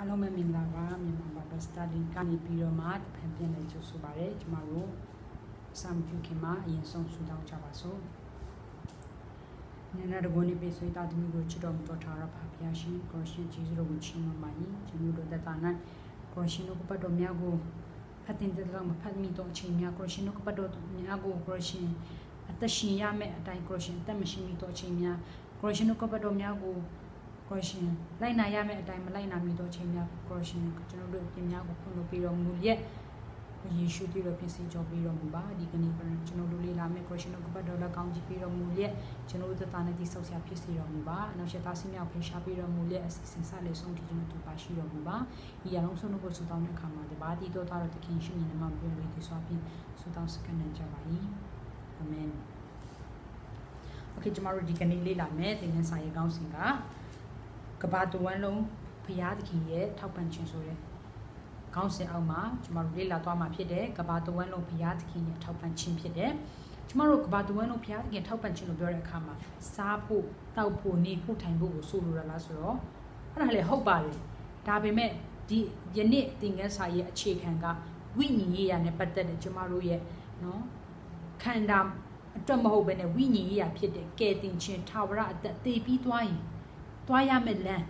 အားလုံးပဲမင်္ဂလာပါမြန်မာဘာသာစတာဒီကနေပြီးတော့မှဖန်ပြန်နေကြဆိုပါတယ်ကျမတို့စံပြုခင်မှာအရင်ဆုံးဆူတောင်းကြပါစို့နန္ဒတကုန်းနေပိဆွေတာသမီးကိုချစ်တော်မူတော်ထားရပါဖျားရှင်ကိုရှင်ဂျေဇုတော်ကိုချီးမွမ်းပါ၏ကျမတို့တတနာကိုရှင်တို့ကပတ်တော်များကိုဖတ်တင်တဲ့လောက်မဖတ်မိတော့အချိန်များကိုရှင်တို့ကပတ်တော်များကိုကိုရှင်အသက်ရှင်ရမယ့်အတိုင်းကိုရှင်အသက်မရှိမိတော့အချိန်များကိုရှင်တို့ကပတ်တော်များကိုကိုရှင်လိုက်နာရမယ့်အတိုင်းမလိုက်နာမိတော့အချိန်များကိုရှင်ကျွန်တော်တို့ပြင်များကိုဖွင့်လို့ပြီးတော်မူရဲ့ယေရှုတည်တော်ပြင်ဆင်ကြောပြီးတော်မူပါဒီကနေ့ကျွန်တော်တို့လေးလာမယ့်ကိုရှင်တို့ကပတ်တော်လက်ကောင်းကြည့်ပြီးတော်မူရဲ့ကျွန်တော်တို့တသားနဲ့တိဆောက်ဆရာဖြစ်စေတော်မူပါအနောက်ရှက်သားစင်းမြောက်ဖေရှားပြီးတော်မူရဲ့အစီအစဉ်စလေးဆုံးထိကျွန်တော်တို့ပါရှိတော်မူပါဒီအလုံးစုံတို့ကိုဆုတောင်းတဲ့အခါမှာတပါးတည်တော်သားတော်သခင်ရှင်ရဲ့နာမပြုလို့ဒီစွာဖြင့်ဆုတောင်းစကန်ကြပါ၏အာမင်โอเคကျွန်တော်တို့ဒီကနေ့လေးလာမယ့်သင်ခန်းစာရေးကောင်းစဉ်ကကဘာတဝမ်းလုံးဖရာသခင်ရဲ့ထောက်ပံ့ခြင်းဆိုတဲ့ခေါင်းစဉ်အောက်မှာကျွန်တော်တို့လေ့လာသွားမှာဖြစ်တဲ့ကဘာတဝမ်းလုံးဖရာသခင်ရဲ့ထောက်ပံ့ခြင်းဖြစ်တဲ့ကျွန်တော်တို့ကဘာတဝမ်းလုံးဖရာသခင်ထောက်ပံ့ခြင်းလို့ပြောတဲ့အခါမှာစားဖို့တောက်ဖို့နေဖို့ထိုင်ဖို့ကိုဆိုလိုတာလားဆိုတော့အဲ့ဒါလည်းဟုတ်ပါတယ်ဒါပေမဲ့ဒီယနေ့သင်ခန်းစာရဲ့အခြေခံကဝိညာဉ်ရေးရာနဲ့ပတ်သက်တဲ့ကျွန်တော်တို့ရဲ့နော်ခန္ဓာအတွက်မဟုတ်ဘဲနဲ့ဝိညာဉ်ရေးရာဖြစ်တဲ့ကယ်တင်ခြင်းထာဝရအသက်တည်ပြီးသွားရင်သွားရမယ့်လမ်း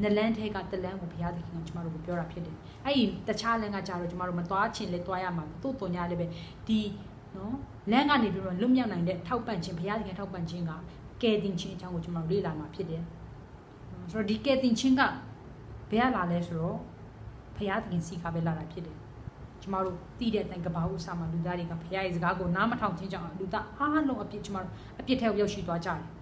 နလန်းထဲကတလန်းကိုဘုရားသခင်ကကျမတို့ကိုပြောတာဖြစ်တယ်။အဲ့ဒီတခြားလမ်းကကြတော့ကျမတို့မသွားချင်လဲသွားရမှာသို့တော်ညာလည်းပဲဒီနော်လမ်းကနေပြီးတော့လွတ်မြောက်နိုင်တဲ့ထောက်ပံ့ခြင်းဘုရားသခင်ထောက်ပံ့ခြင်းကကယ်တင်ခြင်းအကြောင်းကိုကျမတို့လေ့လာမှာဖြစ်တယ်။ဆိုတော့ဒီကယ်တင်ခြင်းကဘယ်လာလဲဆိုတော့ဘုရားသခင်စီကပဲလာတာဖြစ်တယ်။ကျမတို့တည်တဲ့အတိုင်းကဘာဥစားမှာလူသားတွေကဘုရားရဲ့စကားကိုနားမထောင်ခြင်းကြောင့်လူသားအားလုံးအပြစ်ကျမတို့အပြစ်ထဲရောက်ရှိသွားကြတယ်။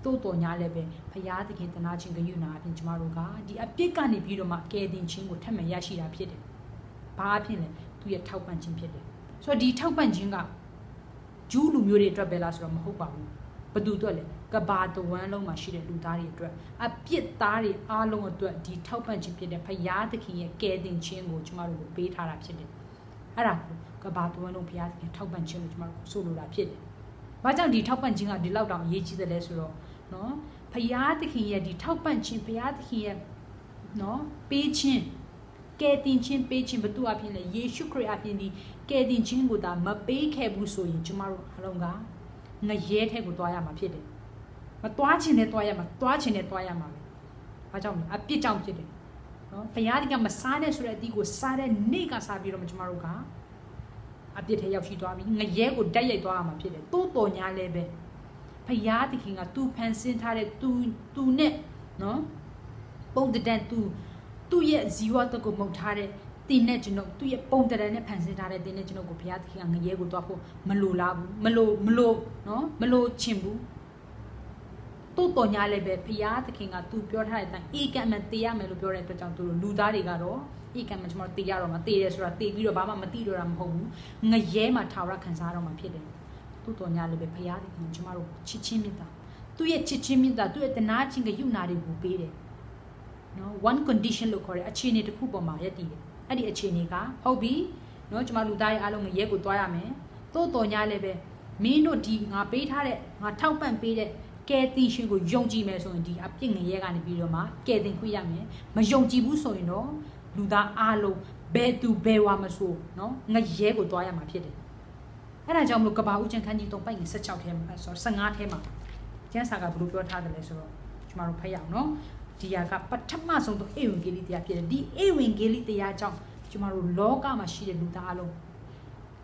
တိုးတော်ညာလည်းပဲဖရာသခင်တနာခြင်းကယူနာအပြင်ကျမတို့ကဒီအပြစ်ကနေပြီးတော့မှကယ်တင်ခြင်းကိုထပ်မံရရှိတာဖြစ်တယ်။ဘာအဖြစ်လဲသူရဲ့ထောက်ပံ့ခြင်းဖြစ်တယ်။ဆိုတော့ဒီထောက်ပံ့ခြင်းကဂျူးလူမျိုးတွေအတွက်ပဲလားဆိုတော့မဟုတ်ပါဘူး။ဘယ်သူအတွက်လဲကဘာတဝမ်းလုံးမှာရှိတဲ့လူသားတွေအတွက်အပြစ်သားတွေအားလုံးအတွက်ဒီထောက်ပံ့ခြင်းဖြစ်တဲ့ဖရာသခင်ရဲ့ကယ်တင်ခြင်းကိုကျမတို့ကိုပေးထားတာဖြစ်တယ်။အဲ့ဒါကိုကဘာတဝမ်းလုံးဖရာသခင်ထောက်ပံ့ခြင်းလို့ကျမတို့ဆိုလိုတာဖြစ်တယ်။ဘာကြောင့်ဒီထောက်ပံ့ခြင်းကဒီလောက်တောင်အရေးကြီးတယ်လဲဆိုတော့နော်ဖရာသခင်ရဲ့ဒီထောက်ပံ့ခြင်းဖရာသခင်ရဲ့နော်ပေးခြင်းကယ်တင်ခြင်းပေးခြင်းဘသူအဖြစ်လဲယေရှုခရစ်အဖြစ်ဒီကယ်တင်ခြင်းကိုဒါမပေးခဲ့ဘူးဆိုရင်ကျမတို့အလုံးကငရဲထဲကိုတွားရမှာဖြစ်တယ်မတွားခြင်းနဲ့တွားရမှာတွားခြင်းနဲ့တွားရမှာပဲဘာကြောင့်လဲအပြစ်ကြောင့်ဖြစ်တယ်နော်ဖရာသခင်မစားနဲ့ဆိုတဲ့အသီးကိုစားတဲ့နေ့ကစားပြီးတော့ကျမတို့ကအပြစ်ထဲရောက်ရှိသွားပြီငရဲကိုတက်ရိုက်သွားရမှာဖြစ်တယ်တိုးတော်ညာလဲပဲဖရာသခင်ကသူဖန်ဆင်းထားတဲ့သူနဲ့နော်ပုံတန်သူ့ရဲ့ဇီဝတကိုမုတ်ထားတဲ့တင်းနဲ့ကျွန်ုပ်သူ့ရဲ့ပုံတန်နဲ့ဖန်ဆင်းထားတဲ့တင်းနဲ့ကျွန်ုပ်ကိုဖရာသခင်ကငရဲကိုတွားဖို့မလိုလားဘူးမလိုနော်မလိုချင်ဘူးတိုးတော်ညာလည်းပဲဖရာသခင်ကသူပြောထားတဲ့အတိုင်းအေကံမှတေးရမယ်လို့ပြောတဲ့အတွက်ကြောင့်သူတို့လူသားတွေကတော့အေကံမှကျွန်တော်တေးရတော့မှတေးတယ်ဆိုတာတေးပြီးတော့ဘာမှမသိတော့တာမဟုတ်ဘူးငရဲမှာထာဝရခံစားတော့မှဖြစ်တယ်တိုးတော်ညာလည်းပဲဖရာသခင်ကျွန်တော်တို့ချစ်ချင်းမြတ်တာသူ့ရဲ့ချစ်ချင်းမြတ်တာသူ့ရဲ့တနာချင်းကယုနာတွေကိုပေးတယ်နော် one condition လို့ခေါ်တဲ့အခြေအနေတစ်ခုပေါ်မှာရည်တည်တယ်အဲ့ဒီအခြေအနေကဟုတ်ပြီနော်ကျွန်မလူသားရဲ့အားလုံးငရဲကိုတွားရမယ်တိုးတော်ညာလည်းပဲမင်းတို့ဒီငါပေးထားတဲ့ငါထောက်ပံ့ပေးတဲ့ကယ်တင်ရှင်ကိုယုံကြည်မယ်ဆိုရင်ဒီအပြစ်ငရဲကနေပြီးတော့မှကယ်တင်ခွင့်ရမယ်မယုံကြည်ဘူးဆိုရင်တော့လူသားအားလုံးဘယ်သူဘယ်ဝါမဆိုနော်ငရဲကိုတွားရမှာဖြစ်တယ်အဲ့ဒါကြောင့်မလို့ကဘာဦးကျန်ခန်းကြီး3ပိုက်ငယ်16ထဲမှာဆို15ထဲမှာကျမ်းစာကဘယ်လိုပြောထားတယ်လဲဆိုတော့ကျွန်တော်တို့ဖတ်ရအောင်နော်ဒီဟာကပထမဆုံးသောဧဝံဂေလိတရားဖြစ်တယ်ဒီဧဝံဂေလိတရားကြောင့်ကျွန်တော်တို့လောကမှာရှိတဲ့လူသားအလုံ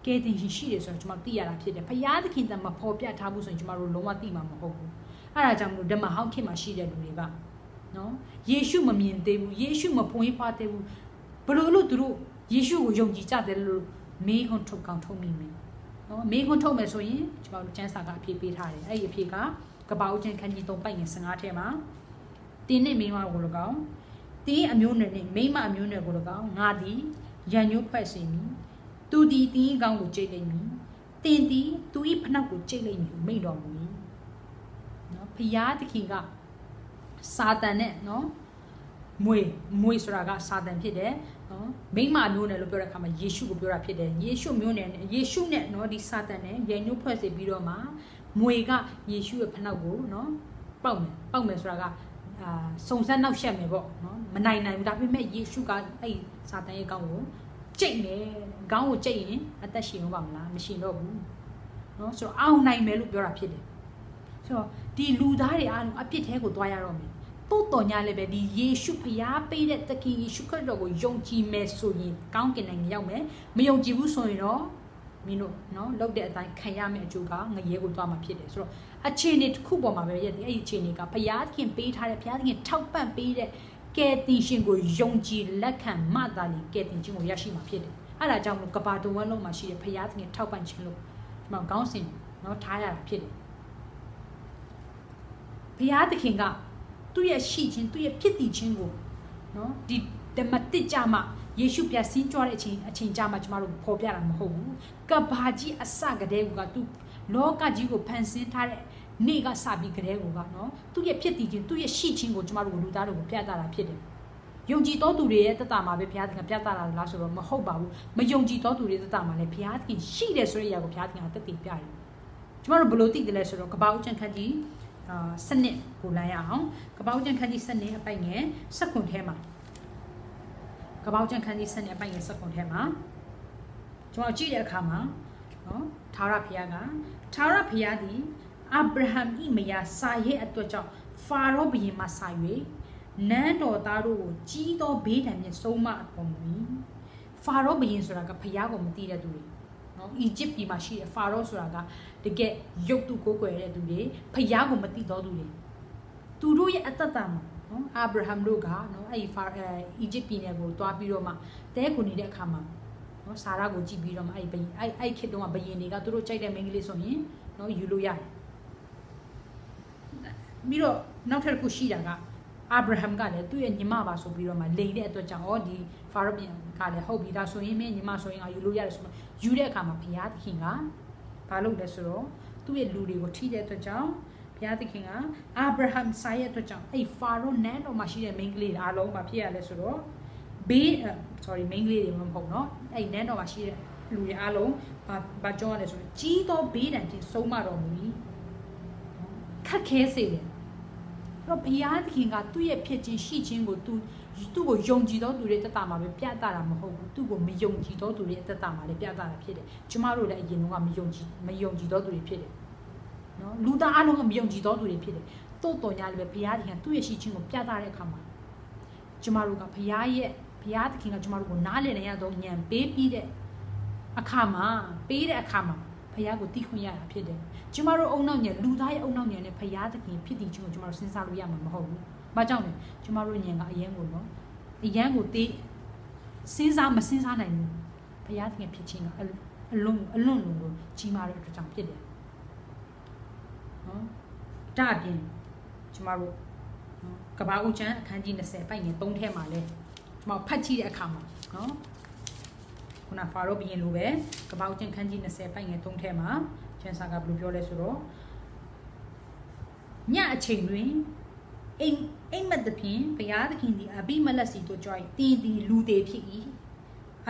းကယ်တင်ရှင်ရှိတယ်ဆိုတော့ကျွန်တော်သိရတာဖြစ်တယ်ဖယားသခင်တမဖော်ပြထားဘူးဆိုရင်ကျွန်တော်တို့လုံးဝသိမှာမဟုတ်ဘူးအဲ့ဒါကြောင့်မလို့ဓမ္မဟောင်းခေတ်မှာရှိတဲ့လူတွေကနော်ယေရှုမမြင်သေးဘူးယေရှုမဖွင့်ဖွားသေးဘူးဘလို့လို့သူတို့ယေရှုကိုယုံကြည်ကြတယ်လို့မေးခွန်းထုတ်ကောင်းထုတ်မိမယ်နော်မေးခွန်းထုတ်မယ်ဆိုရင်ကျွန်တော်တို့ကျမ်းစာကအဖြေပေးထားတယ်အဲ့ဒီအဖြေကကပ္ပဦးကျမ်းခန်းကြီး3ပိုက်ငယ်15ထဲမှာတင်းနဲ့မိန်းမကို၎င်းတင်းအမျိုးနွယ်နဲ့မိန်းမအမျိုးနွယ်ကို၎င်းငါသည်ရန်ညှိုးဖွဲ့စေမည်သူသည်တင်းကောင်းကိုကြိတ်လိမ့်မည်တင်းသည်သူ၏ဖနှောက်ကိုကြိတ်လိမ့်မည်မိန့်တော်မူ၏နော်ဖျားသခင်ကစာတန်နဲ့နော်မွေဆိုတာကစာတန်ဖြစ်တယ်နော်မိမအမျိုးနဲ့လို့ပြောတဲ့အခါမှာယေရှုကိုပြောတာဖြစ်တယ်ယေရှုမျိုးနဲ့ယေရှုနဲ့နော်ဒီစာတန်နဲ့ရန်ညှိုးဖွဲ့စေပြီးတော့မှမွေကယေရှုရဲ့ဖနှောက်ကိုနော်ပေါက်မယ်ဆိုတာက စုံစမ်းနောက်ရှက်မယ်ပေါ့နော်မနိုင်နိုင်ဘူးဒါပေမဲ့ယေရှုကအဲ့စာတန်ရဲ့ကောင်းကိုကြိတ်တယ်ခေါင်းကိုကြိတ်ရင်အသက်ရှင်တော့ပါမလားမရှင်တော့ဘူးနော်ဆိုတော့အောင်နိုင်မယ်လို့ပြောတာဖြစ်တယ်ဆိုတော့ဒီလူသားတွေအားလုံးအပြစ်ထဲကိုသွားရတော့မယ်တိုးတော်ညာလည်းပဲဒီယေရှုဖျားပေးတဲ့တခင်ယေရှုခရစ်တော်ကိုယုံကြည်မယ်ဆိုရင်ကောင်းကင်နိုင်ငံရောက်မယ်မယုံကြည်ဘူးဆိုရင်တော့မင်းတို့နော်လောက်တဲ့အတိုင်းခံရမယ့်အကျိုးကငရဲကိုသွားမှာဖြစ်တယ်ဆိုတော့အခြေအနေတစ်ခုပေါ်မှာပဲရဲ့ဒီအဲ့ဒီအခြေအနေကဖျားခင်ပေးထားတဲ့ဖျားခင်ထောက်ပံ့ပေးတဲ့ကယ်တင်ရှင်ကိုယုံကြည်လက်ခံမှသာလေကယ်တင်ခြင်းကိုရရှိမှာဖြစ်တယ်အဲ့ဒါကြောင့်မလို့ကဘာတဝန်းလုံးမှာရှိတဲ့ဖျားခင်ထောက်ပံ့ခြင်းလို့ဒီမှာခေါင်းစဉ်နော်ထားရတာဖြစ်တယ်ဖျားသခင်ကသူ့ရဲ့ရှိခြင်းသူ့ရဲ့ဖြစ်တည်ခြင်းကိုနော်ဒီဓမ္မတစ်ကြမှာယေရှုပြဆင်းကြွတဲ့အချိန်ကြမှာကျမတို့ပေါ်ပြတာမဟုတ်ဘူးကဘာကြီးအစကတည်းကသူလောကကြီးကိုဖန်ဆင်းထားတဲ့နေ့ကစပြီးကတည်းကနော်သူ့ရဲ့ဖြစ်တည်ခြင်းသူ့ရဲ့ရှိခြင်းကိုကျမတို့လူသားတွေကိုပြသတာဖြစ်တယ်ယုံကြည်တော်သူတွေရဲ့တသက်မှာပဲဘုရားသခင်ပြသတာလားဆိုတော့မဟုတ်ပါဘူးမယုံကြည်တော်သူတွေတသက်မှာလည်းဘုရားသခင်ရှိတယ်ဆိုတဲ့အရာကိုဘုရားသခင်ကတက်တည်ပြတယ်ကျမတို့ဘယ်လိုသိတယ်လဲဆိုတော့ကပ္ပဦးကျမ်းခန်းကြီးစနစ်ကိုလိုက်ရအောင်ကပ္ပဦးကျမ်းခန်းကြီးစနစ်အပိုင်ငယ်စက္ကွန်ထဲမှာကပ္ပဦးကျမ်းခန်းကြီးစနစ်အပိုင်ငယ်စက္ကွန်ထဲမှာကျွန်တော်ကြည့်တဲ့အခါမှာနော်ထာဝရဘုရားသည်အာဗြဟံ၏မယားစာရဲ့အတွက်ကြောင့်ဖာရောဘုရင်မှစာ၍နန်းတော်သားတို့ကိုကြီးသောဘေးဒဏ်ဖြင့်ဆုံးမတော်မူ၏ဖာရောဘုရင်ဆိုတာကဘုရားကိုမသိတဲ့သူတွေနော်အီဂျစ်ပြည်မှာရှိတဲ့ဖာရောဆိုတာကတကယ်ရုပ်တုကိုးကွယ်တဲ့သူတွေဘုရားကိုမသိတော်သူတွေသူတို့ရဲ့အသက်တာမှာနော်အာဗြဟံတို့ကနော်အဲ့အီဂျစ်ပြည်နယ်ကိုတွားပြီးတော့မှတဲခုနေတဲ့အခါမှာနော်စာရာကိုကြည့်ပြီးတော့မှအဲ့ခေတ်တုန်းကဘုရင်တွေကသူတို့ကြိုက်တဲ့မိန်းကလေးဆိုရင်နော်ယူလို့ရတယ်ပြီးတော့နောက်ထပ်တစ်ခုရှိတာကအာဗြဟံကလည်းသူ့ရဲ့ညီမပါဆိုပြီးတော့မှလိန်တဲ့အတွက်ကြောင့်ဒီဖာရောဘုရင်ကလည်းဟုတ်ပြီဒါဆိုရင်မင်းညီမဆိုရင်ယူလို့ရတယ်ဆိုမှယူတဲ့အခါမှာဘုရားသခင်ကဘာလုပ်လဲဆိုတော့သူ့ရဲ့လူတွေကိုထိတဲ့အတွက်ကြောင့်ဘုရားသခင်ကအာဗြဟံဆိုင်ရဲ့အတွက်ကြောင့်အဲ့ဖာရောနန်းတော်မှာရှိတဲ့မိန်းကလေးအားလုံးမှာဖြစ်ရလဲဆိုတော့မိန်းကလေးတွေမဟုတ်နော်အဲ့နန်းတော်မှာရှိတဲ့လူတွေအားလုံးဘာကြောရလဲဆိုတော့ကြီးသောဘေးဒဏ်ဖြင့်ဆုံးမတော်မူ၏ခက်ခဲစေတယ်တော့ဘုရားသခင်ကသူ့ရဲ့ဖြစ်ခြင်းရှိခြင်းကိုသူ့ကိုယုံကြည်တော်သူတွေတက်တာမှာပဲပြတာမဟုတ်ဘူးသူ့ကိုမယုံကြည်တော်သူတွေတက်တာမှာလည်းပြတာဖြစ်တယ်ကျမတို့လည်းအရင်ကမယုံကြည်တော်သူတွေဖြစ်တယ်နော်လူသားအလုံးကမယုံကြည်တော်သူတွေဖြစ်တယ်တိုးတော်ညာလည်းပဲဘုရားသခင်သူ့ရဲ့ရှိခြင်းကိုပြတာတဲ့အခါမှာကျမတို့ကဘုရားသခင်ကကျမတို့ကိုနားလည်နိုင်ရတော့ဉာဏ်ပေးပြီးတဲ့အခါမှာဘုရားကိုသိခွင့်ရတာဖြစ်တယ်ကျမတို့အုံနောက်ဉာဏ်လူသားရဲ့အုံနောက်ဉာဏ်နဲ့ဘုရားသခင်ဖြစ်တည်ခြင်းကိုကျမတို့စဉ်းစားလို့ရမှာမဟုတ်ဘူး။ဘာကြောင့်လဲကျမတို့ဉာဏ်ကအယံကိုနော်အယံကိုသိစဉ်းစားမစဉ်းစားနိုင်ဘူးဘုရားသခင်ဖြစ်ခြင်းကအလွန်ကိုကြီးမားတဲ့အတွက်ကြောင့်ဖြစ်တယ်နော်ဒါအပြင်ကျမတို့ကပ္ပဦးကျမ်းအခန်းကြီး20ပိုက်ငယ်3ထဲမှာလဲကျမဖတ်ကြည့်တဲ့အခါမှာနော်ခုနဖာရောဘုရင်လိုပဲကပ္ပဦးကျမ်းခန်းကြီး20ပိုက်ငယ်3ထဲမှာကျမ်းစာကဘယ်လိုပြောလဲဆိုတော့ညအချိန်တွင်အိမ်မက်သဖြင့်ဘုရားသခင်သည်အဘိမလက်စီတို့ကြွားတီးသည်လူသေးဖြစ်၏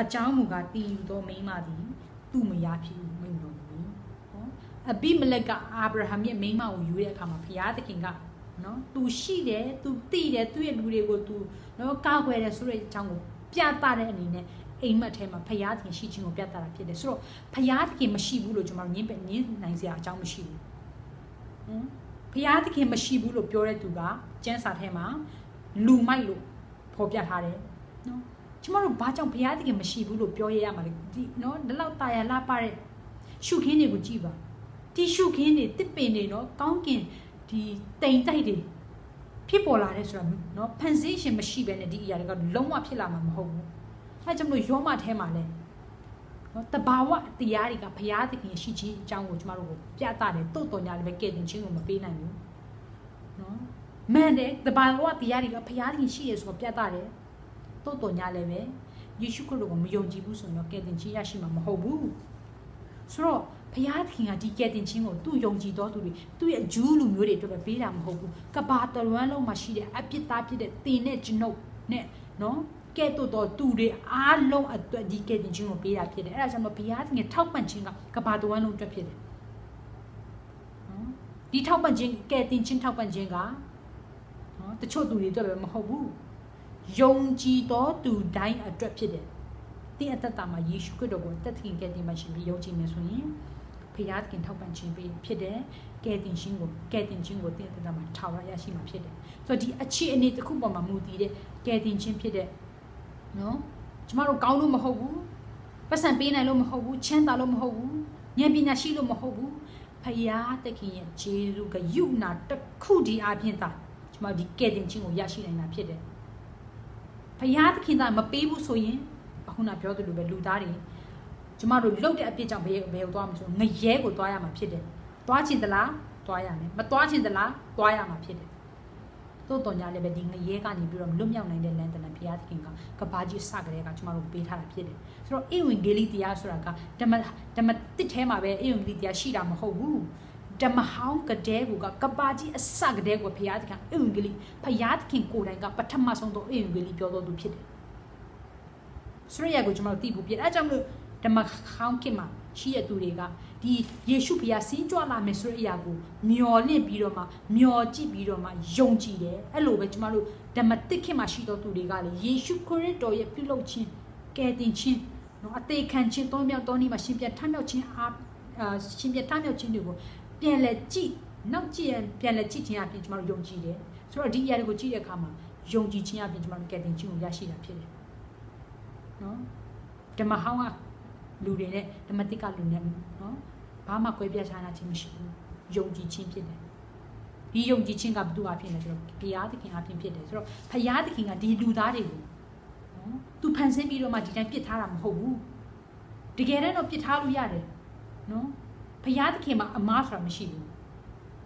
အကြောင်းမူကားတီးယူသောမိန်းမသည်သူ့မယားဖြစ်၏မိန့်တော်မူ၏နော်အဘိမလက်ကအာဗြဟံရဲ့မိန်းမကိုယူတဲ့အခါမှာဘုရားသခင်ကနော်သူရှိတယ်သူသိတယ်သူ့ရဲ့လူတွေကိုသူနော်ကောက်ွယ်တယ်ဆိုတဲ့အကြောင်းကိုပြသတဲ့အနေနဲ့အိမ်မက်ထဲမှာဘုရားသခင်ရှိခြင်းကိုပြသတာဖြစ်တယ်ဆိုတော့ဘုရားသခင်မရှိဘူးလို့ကျွန်တော်ညင်းနိုင်စရာအကြောင်းမရှိဘူးဘုရားသခင်မရှိဘူးလို့ပြောတဲ့သူကကျမ်းစာထဲမှာလူမိုက်လို့ဖော်ပြထားတယ်နော်ကျွန်တော်တို့ဘာကြောင့်ဘုရားသခင်မရှိဘူးလို့ပြောရမှာလဲဒီနော်ဒီလောက်တာယာလာပါတဲ့ရှုခင်းတွေကိုကြည့်ပါဒီရှုခင်းတွေတစ်ပင်တွေနော်ကောင်းကင်ဒီတိမ်တိုက်တွေဖြစ်ပေါ်လာတဲ့ဆိုတာနော်ဖန်ဆင်းရှင်မရှိဘဲနဲ့ဒီအရာတွေကလုံးဝဖြစ်လာမှာမဟုတ်ဘူးအဲကြောင့်မလို့ယောမထဲမှာလဲနော်တဘာဝတရားတွေကဘုရားသခင်ရှိခြင်းအကြောင်းကိုကျမတို့ကိုပြသတယ်တိုးတော်ညာလည်းပဲကဲတင်ခြင်းကိုမပေးနိုင်ဘူးနော်မှန်တယ်တဘာဝတရားတွေကဘုရားသခင်ရှိရဆိုတော့ပြသတယ်တိုးတော်ညာလည်းပဲယေရှုခရစ်တော်ကိုမယုံကြည်ဘူးဆိုရင်တော့ကဲတင်ခြင်းရရှိမှာမဟုတ်ဘူးဆိုတော့ဘုရားသခင်ကဒီကဲတင်ခြင်းကိုသူ့ယုံကြည်တော်သူတွေသူ့ရဲ့ဂျူးလူမျိုးတွေအတွက်ပဲပေးတာမဟုတ်ဘူးကဘာတလွမ်းလုံးမှာရှိတဲ့အပြစ်သားဖြစ်တဲ့တင်နဲ့ကျွန်ုပ်နဲ့နော်ကဲ့သို့တော်သူတွေအားလုံးအတွက်ဒီကဲ့တင်ခြင်းကိုပေးတာဖြစ်တယ်အဲ့ဒါကြောင့်ဘုရားသခင်ထောက်ပံ့ခြင်းကကဘာတဝမ်းလုံးအတွက်ဖြစ်တယ်နော်ဒီထောက်ပံ့ခြင်းကဲ့တင်ခြင်းထောက်ပံ့ခြင်းကနော် တချို့သူတွေအတွက်ပဲမဟုတ်ဘူးယုံကြည်သောသူတိုင်းအတွက်ဖြစ်တယ်တင်းအသက်တာမှာယေရှုခရစ်တော်ကိုတက်သခင်ကယ်တင်မှရှင်ပြီးယုံကြည်နေဆိုရင်ဖခင်သခင်ထောက်ပံ့ခြင်းပေးဖြစ်တယ်ကယ်တင်ခြင်းကိုတင်းအသက်တာမှာထာဝရရရှိမှာဖြစ်တယ်ဆိုတော့ဒီအခြေအနေတစ်ခုပေါ်မှာမူတည်တဲ့ကယ်တင်ခြင်းဖြစ်တဲ့နော်ကျမတို့ကောင်းလို့မဟုတ်ဘူးပတ်စံပေးနိုင်လို့မဟုတ်ဘူးချမ်းသာလို့မဟုတ်ဘူးဉာဏ်ပညာရှိလို့မဟုတ်ဘူးဖခင်သခင်ရဲ့ဂျေဇုကယုနာတစ်ခုဒီအပြင်သာကျမတို့ဒီကယ်တင်ခြင်းကိုရရှိနိုင်တာဖြစ်တယ်ဖခင်သခင်သာမပေးဘူးဆိုရင်အခုနပြောသလိုပဲလူသားတွေကျမတို့လှုပ်တဲ့အပြစ်ကြောင့်ဘယ်ကိုသွားမှာဆိုငရဲကိုသွားရမှာဖြစ်တယ်သွားချင်သလားသွားရမယ်မသွားချင်သလားသွားရမှာဖြစ်တယ်တို့တော်ညာလည်းပဲဒီငရဲကနေပြီးတော့လွတ်မြောက်နိုင်တဲ့လမ်းတနံဖခင်သခင်ကဘာကြီးစကြတဲ့ကကျမတို့ပေးထားတာဖြစ်တယ်ဆိုတော့ဧဝံဂေလိတရားဆိုတာကဓမ္မတစ်ထဲမှာပဲဧဝံဂေလိတရားရှိတာမဟုတ်ဘူးဓမ္မဟောင်းကတဲ့ကဘာကြီးအစကတဲ့ကိုဖခင်သခင်ဧဝံဂေလိဖခင်သခင်ကိုယ်တိုင်ကပထမဆုံးတော့ဧဝံဂေလိပြောတော်သူဖြစ်တယ်ဆိုရရကိုကျမတို့သိဖို့ပြအဲကြောင့်မလို့ဓမ္မဟောင်းခင်မှာရှိရသူတွေကဒီယေရှုဖခင်ဆင်းကြွလာမယ်ဆိုတဲ့အရာကိုမျော်လင့်ပြီးတော့မှမျော်ကြည့်ပြီးတော့မှယုံကြည်တယ်အဲ့လိုပဲကျမတို့ဓမ္မတစ်ခင်မှာရှိတော်သူတွေကလည်းယေရှုခရစ်တော်ရဲ့ပြုလုပ်ခြင်းကယ်တင်ခြင်းနော်အသေးခံခြင်းသုံးမြောက်တော်နေ့မှာရှင်ပြန်ထမြောက်ခြင်းရှင်ပြန်ထမြောက်ခြင်းတွေကိုပြန်လဲကြည့်နောက်ကြည့်ရင်ပြန်လဲကြည့်ခြင်းအပြင်ကျမတို့ယုံကြည်တယ်ဆိုတော့ဒီအရာတွေကိုကြည့်တဲ့အခါမှာယုံကြည်ခြင်းအပြင်ကျမတို့ကယ်တင်ခြင်းကိုရရှိတာဖြစ်တယ်နော်ဓမ္မဟောင်းကလူတွေနဲ့ဓမ္မတိကလူနဲ့နော်ဘာမှကွဲပြားခြားနာခြင်းမရှိဘူးယုံကြည်ခြင်းဖြစ်တယ်ဒီယုံကြည်ခြင်းကဘယ်သူအဖြစ်လဲဆိုတော့ဘုရားသခင်အဖြစ်ဖြစ်တယ်ဆိုတော့ဘုရားသခင်ကဒီလူသားတွေကိုနော်သူဖန်ဆင်းပြီးတော့မှဒီတိုင်းပြစ်ထားတာမဟုတ်ဘူးတကယ်တော့ပြစ်ထားလို့ရတယ်နော်ဘုရားသခင်မှာအမားဆိုတာမရှိဘူး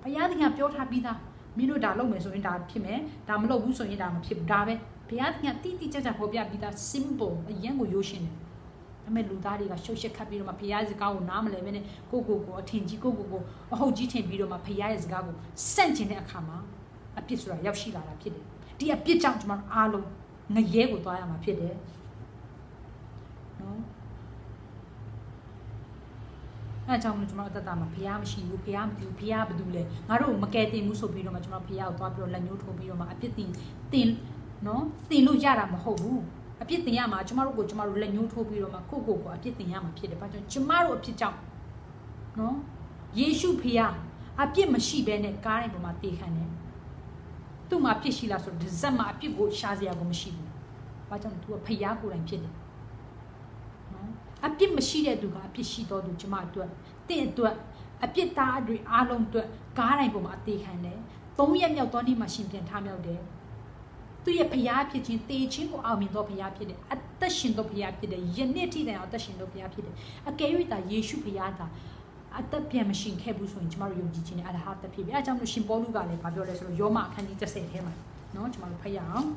ဘုရားသခင်ကပြောထားပြီးသားမင်းတို့ဒါလုပ်မယ်ဆိုရင်ဒါဖြစ်မယ်ဒါမလုပ်ဘူးဆိုရင်ဒါမဖြစ်ဘူးဒါပဲဘုရားသခင်တိတိကျကျဟောပြပြီးသား simple အရင်ကိုရိုးရှင်းတယ်ဒါပေမဲ့လူသားတွေကရှုပ်ရှက်ခတ်ပြီးတော့မှဘုရားစကားကိုနားမလည်ဘဲနဲ့ကိုအထင်ကြီးကိုအဟုတ်ကြီးထင်ပြီးတော့မှဘုရားရဲ့စကားကိုစန့်ကျင်တဲ့အခါမှာအပြစ်ဆိုတာရောက်ရှိလာတာဖြစ်တယ်ဒီအပြစ်ကြောင့်ကျွန်တော်အားလုံးငရဲကိုသွားရမှာဖြစ်တယ်နော်အဲကြောင့်ကျွန်တော်အသက်တာမှာဘုရားမရှိဘူးဘုရားမသိဘူးဘုရားဘာလို့လဲငါတို့မကယ်တင်ဘူးဆိုပြီးတော့မှကျွန်တော်ဘုရားကိုသွားပြီးတော့လက်ညှိုးထိုးပြီးတော့မှအပြစ်တင်နော်တင်လို့ရတာမဟုတ်ဘူးအပြစ်တင်ရမှာကျမတို့လက်ညှိုးထိုးပြီးတော့မှကိုအပြစ်တင်ရမှာဖြစ်တယ်။ဘာကြောင့်ကျမတို့အဖြစ်ကြောင့်နော်ယေရှုဖခင်အပြစ်မရှိဘဲနဲ့ကားတိုင်းပေါ်မှာတေခံတယ်။သူ့မှာအပြစ်ရှိလားဆိုတော့ဒီဇက်မှာအပြစ်ကိုရှားစရာကိုမရှိဘူး။ဘာကြောင့်သူကဖခင်ကိုယ်တိုင်ဖြစ်တယ်။နော်အပြစ်မရှိတဲ့သူကအပြစ်ရှိတော်သူကျမအတွက်တင့်အတွက်အပြစ်သားတွေအားလုံးအတွက်ကားတိုင်းပေါ်မှာအသေးခံတယ်။၃ရက်မြောက်သောနေ့မှာရှင်ပြန်ထမြောက်တယ်။သူရဲ့ဖခင်ဖြစ်ခြင်းတေခြင်းကိုအောင်မြင်သောဖခင်ဖြစ်တယ်အသက်ရှင်သောဖခင်ဖြစ်တယ်ယနေ့ထိတိုင်အောင်အသက်ရှင်သောဖခင်ဖြစ်တယ်အကယ်၍သာယေရှုဖခင်သာအသက်ပြန်မရှင်ခဲ့ဘူးဆိုရင်ကျမတို့ယုံကြည်ခြင်းနဲ့အရဟတဖြစ်ပြီအဲကြောင့်လို့ရှင်ပေါလုကလည်းပြောလဲဆိုတော့ယောမအခန်းကြီး30ထဲမှာနော်ကျမတို့ဖတ်ရအောင်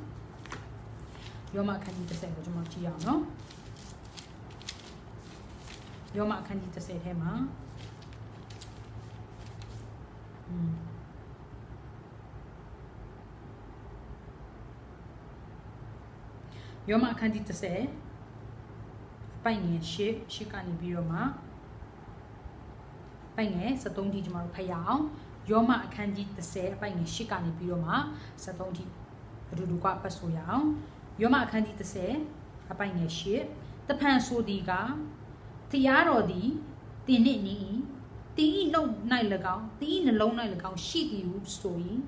ယောမအခန်းကြီး30ကိုကျမတို့ကြည့်ရအောင်နော်ယောမအခန်းကြီး30ထဲမှာယောမအခန်းကြီး30အပိုင်ငယ်ရှေ့ကနေပြီးတော့မှပိုင်ငယ်73ထိကျွန်တော်တို့ဖတ်ရအောင်ယောမအခန်းကြီး30အပိုင်ငယ်ရှေ့ကနေပြီးတော့မှ73ထိအတူတူကပတ်ဆိုရအောင်ယောမအခန်းကြီး30အပိုင်ငယ်ရှေ့တဖန်ဆိုသည်ကတရားတော်သည်တင်နှင့်နီးတင်းဤနှုတ်၌၎င်းတင်းဤနှလုံး၌၎င်းရှိသည်ဟုဆို၏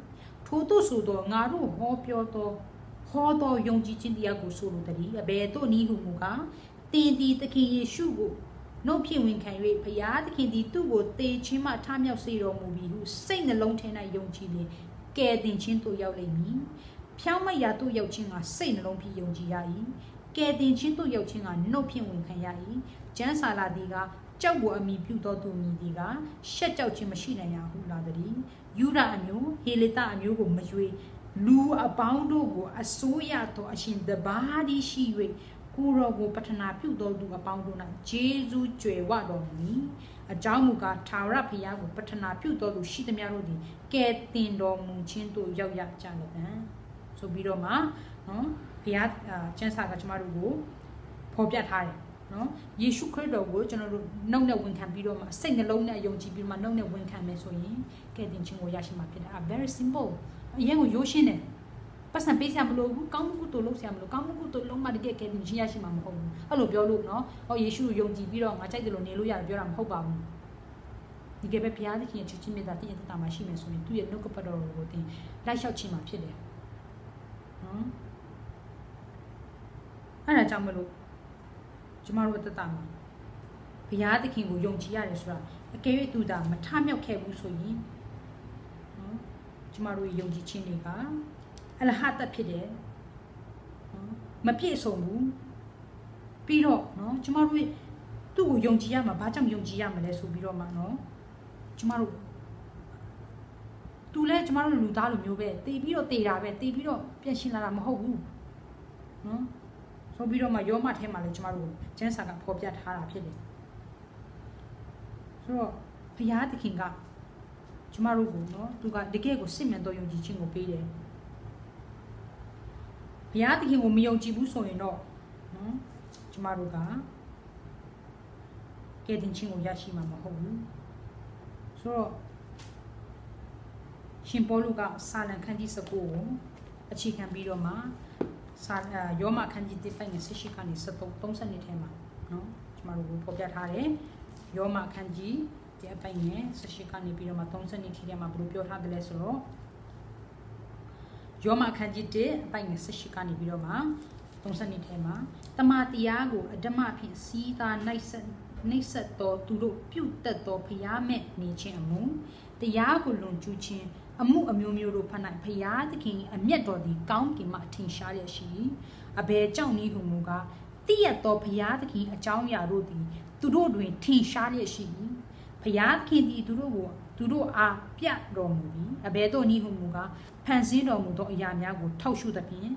ထို့သို့ဆိုသောငါတို့ဟောသောယုံကြည်ခြင်းတရားကိုဆိုလိုတည်းအဘယ်သို့နည်းဟုမူကားတင်သည်သခင်ယေရှုကိုနှုတ်ဖြင့်ဝန်ခံ၍ဘုရားသခင်သည်သူ့ကိုသေခြင်းမှထမြောက်စေတော်မူပြီဟုစိတ်နှလုံးထဲ၌ယုံကြည်လျင်ကယ်တင်ခြင်းသို့ရောက်လိမ့်မည်ဖြောင်းမရာသို့ရောက်ခြင်းကစိတ်နှလုံးဖြင့်ယုံကြည်ရ၏ကယ်တင်ခြင်းသို့ရောက်ခြင်းကနှုတ်ဖြင့်ဝန်ခံရ၏ကျမ်းစာလာသည်ကကြောက်ကိုအမိပြုသောသူမည်သည်ကရှက်ကြောက်ခြင်းမရှိနိုင်ရဟုလာသည်ယူဒအမျိုးဟေလေတအမျိုးကိုမရွေလူအပေါင်းတို့ကိုအစိုးရသောအရှင်တပါးသည်ရှိ၍ကိုရောကိုပထနာပြုသောသူအပေါင်းတို့၌ဂျေဇုကြွယ်ဝတော်မူ၏အကြောင်းမူကားထာဝရဘုရားကိုပထနာပြုသောသူရှိသမျှတို့သည်ကဲတင်တော်မူခြင်းသို့ရောက်ရကြလတံဆိုပြီးတော့မှနော်ဘုရားကျမ်းစာကကျွန်တော်တို့ကိုဖော်ပြထားတယ်နော်ယေရှုခရစ်တော်ကိုကျွန်တော်တို့နှုတ်နဲ့ဝန်ခံပြီးတော့မှစိတ်နှလုံးနဲ့ယုံကြည်ပြီးတော့မှနှုတ်နဲ့ဝန်ခံမယ်ဆိုရင်ကဲတင်ခြင်းကိုရရှိမှာဖြစ်တယ်very simple အရင်ကိုရိုးရှင်းတယ် ပတ်စံပေးဆရာမလို့ဘူးကောင်းမှုကုသိုလ်လုပ်ဆရာမလို့ကောင်းမှုကုသိုလ်လုံးမှတကယ်ကယ်တင်ခြင်းရရှိမှာမဟုတ်ဘူးအဲ့လိုပြောလို့နော်ဟောယေရှုကိုယုံကြည်ပြီးတော့ငါကြိုက်တယ်လို့နေလို့ရတယ်ပြောတာမဟုတ်ပါဘူးဒီကဲပဲဘုရားသခင်ရဲ့ချစ်ချင်းမြတ်တာတည်ရတာမှရှိမယ်ဆိုရင်သူ့ရဲ့နှုတ်ကပတ်တော်ကိုတင်လိုက်လျှောက်ခြင်းမှာဖြစ်တယ်နော်အဲ့ဒါကြောင့်မလို့ကျမတို့အသက်တာမှာဘုရားသခင်ကိုယုံကြည်ရတယ်ဆိုတာအကယ်၍သူသာမထမြောက်ခဲ့ဘူးဆိုရင်နော်ကျမတို့ယုံကြည်ခြင်းတွေကအလဟတဖြစ်တယ်နော်မပြည့်စုံဘူးပြီးတော့နော်ကျမတို့သူ့ကိုယုံကြည်ရမှာဘာကြောင့်ယုံကြည်ရမလဲဆိုပြီးတော့မှနော်ကျမတို့သူလဲကျမတို့လူသားလိုမျိုးပဲတည်ပြီးတော့တည်တာပဲတည်ပြီးတော့ပြန်ရှင်းလာတာမဟုတ်ဘူးနော်ဆိုပြီးတော့မှယောမထဲမှာလည်းကျမတို့ကျမ်းစာကဖော်ပြထားတာဖြစ်တယ်ဆိုတော့ဘုရားသခင်ကကျမတို့ကိုနော်သူကတကယ်ကိုစစ်မှန်တော်ယုံကြည်ခြင်းကိုပေးတယ်ဘုရားသခင်ကိုမယုံကြည်ဘူးဆိုရင်တော့နော်ကျမတို့ကကယ်တင်ခြင်းကိုရရှိမှာမဟုတ်ဘူးဆိုတော့ရှင်ပေါလုကစာလံခန်းကြီး19ကိုအခြေခံပြီးတော့မှယောမခန်းကြီး1ပိုင်းနဲ့18ကနေ30ထဲမှာနော်ကျမတို့ကိုဖော်ပြထားတယ်ယောမခန်းကြီး1ပိုင်းနဲ့18ကနေပြီးတော့မှ30ထဲမှာဘယ်လိုပြောထားတယ်လဲဆိုတော့ယောမခန်းကြီး1ပိုင်းနဲ့18ကနေပြီးတော့မှ30ထဲမှာတမန်တရားကိုအဓမ္မဖြင့်စီးသားနှိပ်စက်တော်သူတို့ပြုတ်တက်တော်ဖျားမဲ့နေခြင်းအမှုတရားကိုလွန်ကျူးခြင်းအမှုအမျိုးမျိုးတို့ဖတ်နိုင်ဖျားသခင်အမျက်တော်သည်ကောင်းကင်မှထင်ရှားရရှိအဘယ်ကြောင့်နည်းဟုမူကားတိရတော်ဖျားသခင်အကြောင်းအရာတို့သည်သူတို့တွင်ထင်ရှားရရှိဖျားသခင်သည်သူတို့အားပြတော်မူသည်အဘယ်သို့နည်းဟုမူကားဖန်ဆင်းတော်မူသောအရာများကိုထောက်ရှုသဖြင့်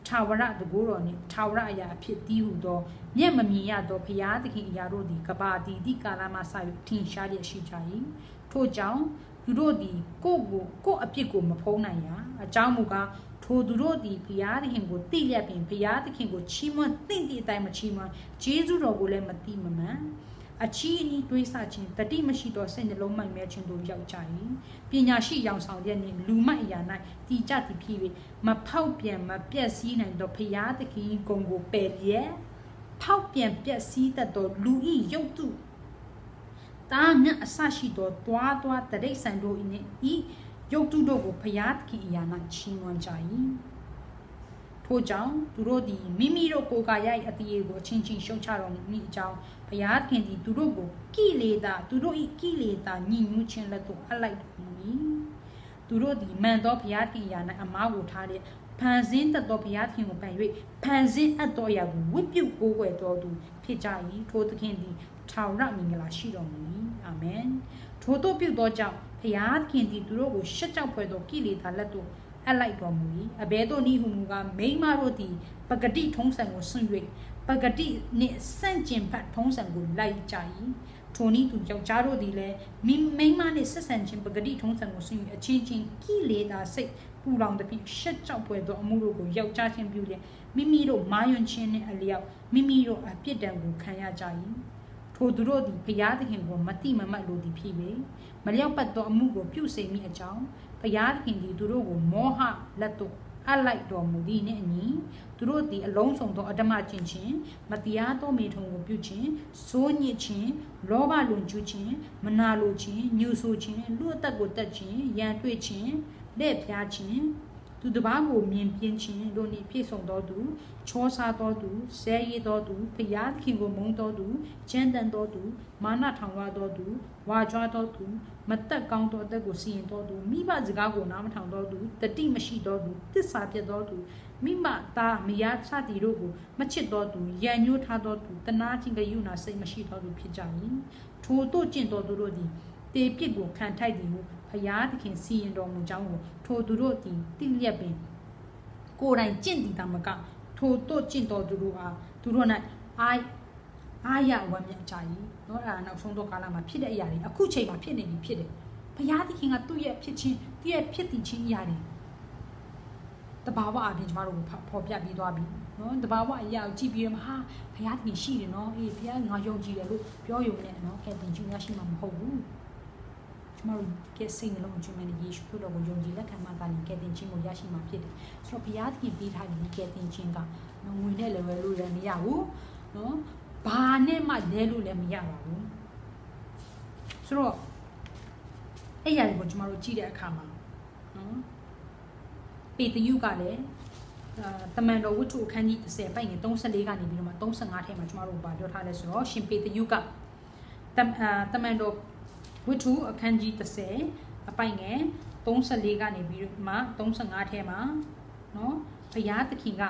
ထာဝရတကူတော်နှင့်ထာဝရအရာအဖြစ်တည်ဟူသောမျက်မမြင်ရသောဘုရားသခင်အရာတို့သည်ကဘာတီတိကာလမှစ၍ထင်ရှားရရှိကြ၏ထို့ကြောင့်သူတို့သည်ကိုယ့်အပြစ်ကိုမဖုံးနိုင်ရအကြောင်းမူကားထိုသူတို့သည်ဘုရားသခင်ကိုသိလျက်ပင်ဘုရားသခင်ကိုချီးမွမ်းသင့်သည့်အတိုင်းမချီးမွမ်းဂျေဇုတော်ကိုလည်းမသိမမှန်အချီးအနီးတွေးဆခြင်းတတိမရှိသောစိတ်နှလုံးမိုက်မဲခြင်းတို့ရောက်ကြ၏ပညာရှိရောင်ဆောင်တဲ့နှင့်လူမိုက်အရာ၌တည်ကြသည်ဖြစ်၍မဖောက်ပြန်မပြက်စီးနိုင်သောဘုရားသခင်ဂုဏ်ကိုပယ်လျက်ဖောက်ပြန်ပြက်စီးတတ်သောလူ၏ရုပ်တုတာငတ်အဆရှိသောတွားတရိษံတို့၏ရုပ်တုတို့ကိုဘုရားသခင်အရာ၌ချီးမွမ်းကြ၏ထို့ကြောင့်သူတို့သည်မိမိတို့ကိုယ်ကာယ၏အတည်ကိုအချင်းချင်းရှုံချတော်မူမိအကြောင်းဘုရားသခင်သည်သူတို့ကိုသူတို့၏ကိလေသာညှဉ်းညူးခြင်းလက်သို့အပ်လိုက်တော်မူ၏သူတို့သည်မှန်သောဘုရားသခင်အရာ၌အမားကိုထားတဲ့ဖန်ဆင်းတတ်သောဘုရားသခင်ကိုပန်၍ဖန်ဆင်းအပ်သောအရာကိုဝိပုကိုးကွယ်တော်သူဖြစ်ကြ၏ထိုသခင်သည်ထာဝရမင်္ဂလာရှိတော်မူ၏အာမင်ထိုတို့ပြုသောကြောင့်ဘုရားသခင်သည်သူတို့ကိုရှက်ကြောက်ဖွယ်သောကိလေသာလက်သို့အလိုက်တော်မူ၏အဘဲတို့နည်းဟုမူကားမိန်းမတို့သည်ပဂတိထုံးစံကိုစွန့်၍ပဂတိနှင့်ဆန့်ကျင်ဘက်ထုံးစံကိုလိုက်ကြ၏ထိုနည်းသူယောက်ျားတို့သည်လည်းမိန်းမနှင့်ဆက်ဆံခြင်းပဂတိထုံးစံကိုစွန့်၍အချင်းချင်းကိလေသာစိတ်ပူလောင်သဖြင့်ရှက်ကြောက်ဖွယ်သောအမှုတို့ကိုယောက်ျားချင်းပြုလျက်မိမိတို့မာယွန်းခြင်းနှင့်အလျောက်မိမိတို့အပြစ်ဒဏ်ကိုခံရကြ၏ထိုသူတို့သည်ဘုရားသခင်ကိုမတိမမတ်လိုသည်ဖြစ်၍မလျောက်ပတ်သောအမှုကိုပြုစေမိအကြောင်းဘုရားသခင်သည်သူတို့ကိုမောဟလက်သို့အလိုက်တော်မူသည်နှင့်အညီသူတို့သည်အလုံးစုံသောအဓမ္မကျင့်ခြင်းမတရားသောမေထုံကိုပြုခြင်းစိုးညစ်ခြင်းလောဘလွန်ကျူးခြင်းမနာလိုခြင်းညှို့ဆိုခြင်းလူအသက်ကိုတတ်ခြင်းရန်တွေ့ခြင်းလက်ဖျားခြင်းသူတစ်ပါးကိုမြင်ပြင်းခြင်းတို့နှင့်ပြည့်စုံသောသူချောစားသောသူဆဲရည်သောသူဘုရားသခင်ကိုမုန်းသောသူကျမ်းတန်သောသူမာနထောင်လွှားသောသူဝါကြွားသောသူမတက်ကောင်းသောအသက်ကိုစီရင်သောသူမိဘစကားကိုနားမထောင်သောသူတတိမရှိသောသူသစ္စာပြတ်သောသူမိမသားမယားစသည်တို့ကိုမချစ်သောသူရန်ညှိုးထားသောသူတနာခြင်းကယူနာစိတ်မရှိသောသူဖြစ်ကြ၏ထိုတို့ကျင့်သောသူတို့သည်တေပြစ်ကိုခံထိုက်သည်ဟုဘုရားသခင်စီရင်တော်မူကြောင်းကိုထိုသူတို့သည်သိလျက်ပင်ကိုယ်တိုင်ကျင့်သည်တမကထိုတို့ကျင့်တော်သူတို့အားသူတို့၌အာရဝမ်းမြောက်ကြ၏နော်အဲ့ဒါနောက်ဆုံးတော့ကာလမှာဖြစ်တဲ့အရာတွေအခုချိန်မှာဖြစ်နေပြီဖြစ်တယ်ဘုရားသခင်ကသူ့ရဲ့ဖြစ်ခြင်းသူ့ရဲ့ဖြစ်တည်ခြင်းအရာတွေတဘာဝအပြင်ကျမတို့ဖော်ပြပြီးသွားပြီနော်တဘာဝအရာကိုကြည့်ပြီးမှဟာဘုရားသခင်ရှိတယ်နော်အေးဘုရားငါယုံကြည်တယ်လို့ပြောရုံနဲ့နော်ကဲတင်ခြင်းရရှိမှာမဟုတ်ဘူး ကျမတို့ကစိတ်နှလုံးကျွမ်းမဲ့ယေရှုခရစ်တော်ကိုယုံကြည်လက်ခံမှသာလျှင်ကယ်တင်ခြင်းကိုရရှိမှာဖြစ်တယ်ဆိုတော့ဘုရားသခင်ပေးထားတဲ့ကယ်တင်ခြင်းကငွေနဲ့လည်းဝယ်လို့လည်းမရဘူးနော်ဘာနဲ့မှလဲလို့လည်းမရပါဘူးဆိုတော့အဲ့ရည်ကိုကျမတို့ကြည့်တဲ့အခါမှာနော်ပေတရုကလည်းတမန်တော်ဝတ္ထုအခန်းကြီး30ပိုင်ငယ်34ကနေပြီးတော့မှ35ထဲမှာကျမတို့ပြောထားလဲဆိုတော့ရှင်ပေတရုကတမန်တော်ဝတ္ထုအခန်းကြီး30အပိုင်ငယ်34ကနေပြီးတော့မှ35ထဲမှာနော်ဘုရားသခင်က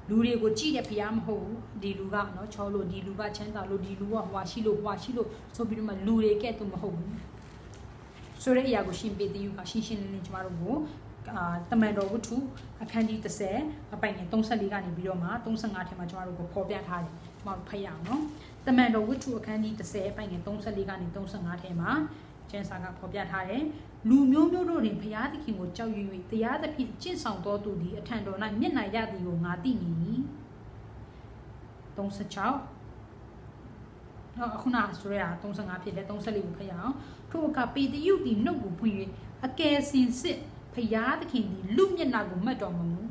လူတွေကိုကြည့်တဲ့ဘုရားမဟုတ်ဘူးဒီလူကနော်ချောလို့ဒီလူကချမ်းသာလို့ဒီလူကဟွာရှိလို့ဆိုပြီးတော့မှလူတွေကဲ့သို့မဟုတ်ဘူးဆိုတဲ့အရာကိုရှင်ပေတရုကရှင်းရှင်းလင်းလင်းကျမတို့ကိုတမန်တော်ဝတ္ထုအခန်းကြီး30အပိုင်ငယ်34ကနေပြီးတော့မှ35ထဲမှာကျမတို့ကိုဖော်ပြထားတယ်ကျမတို့ဖတ်ရအောင်နော်တမန်တော်ဝတ္ထုအခန်းကြီး30အပိုင်ငယ်34ကနေ35ထဲမှာကျမ်းစာကဖော်ပြထားတယ်လူမျိုးမျိုးတို့တွင်ဘုရားသခင်ကိုကြောက်ရွံ့၍တရားသဖြင့်ကျင့်ဆောင်တော်သူသည်အထံတော်၌မျက်နှာရသည်ကိုငါသိမည်36အခုနဆိုရ35ဖြစ်တယ်34ကိုဖတ်ရအောင်ထိုအခါပေတရုသည်နှုတ်ကိုဖွင့်၍အကယ်စင်စစ်ဘုရားသခင်သည်လူမျက်နှာကိုမှတ်တော်မမူ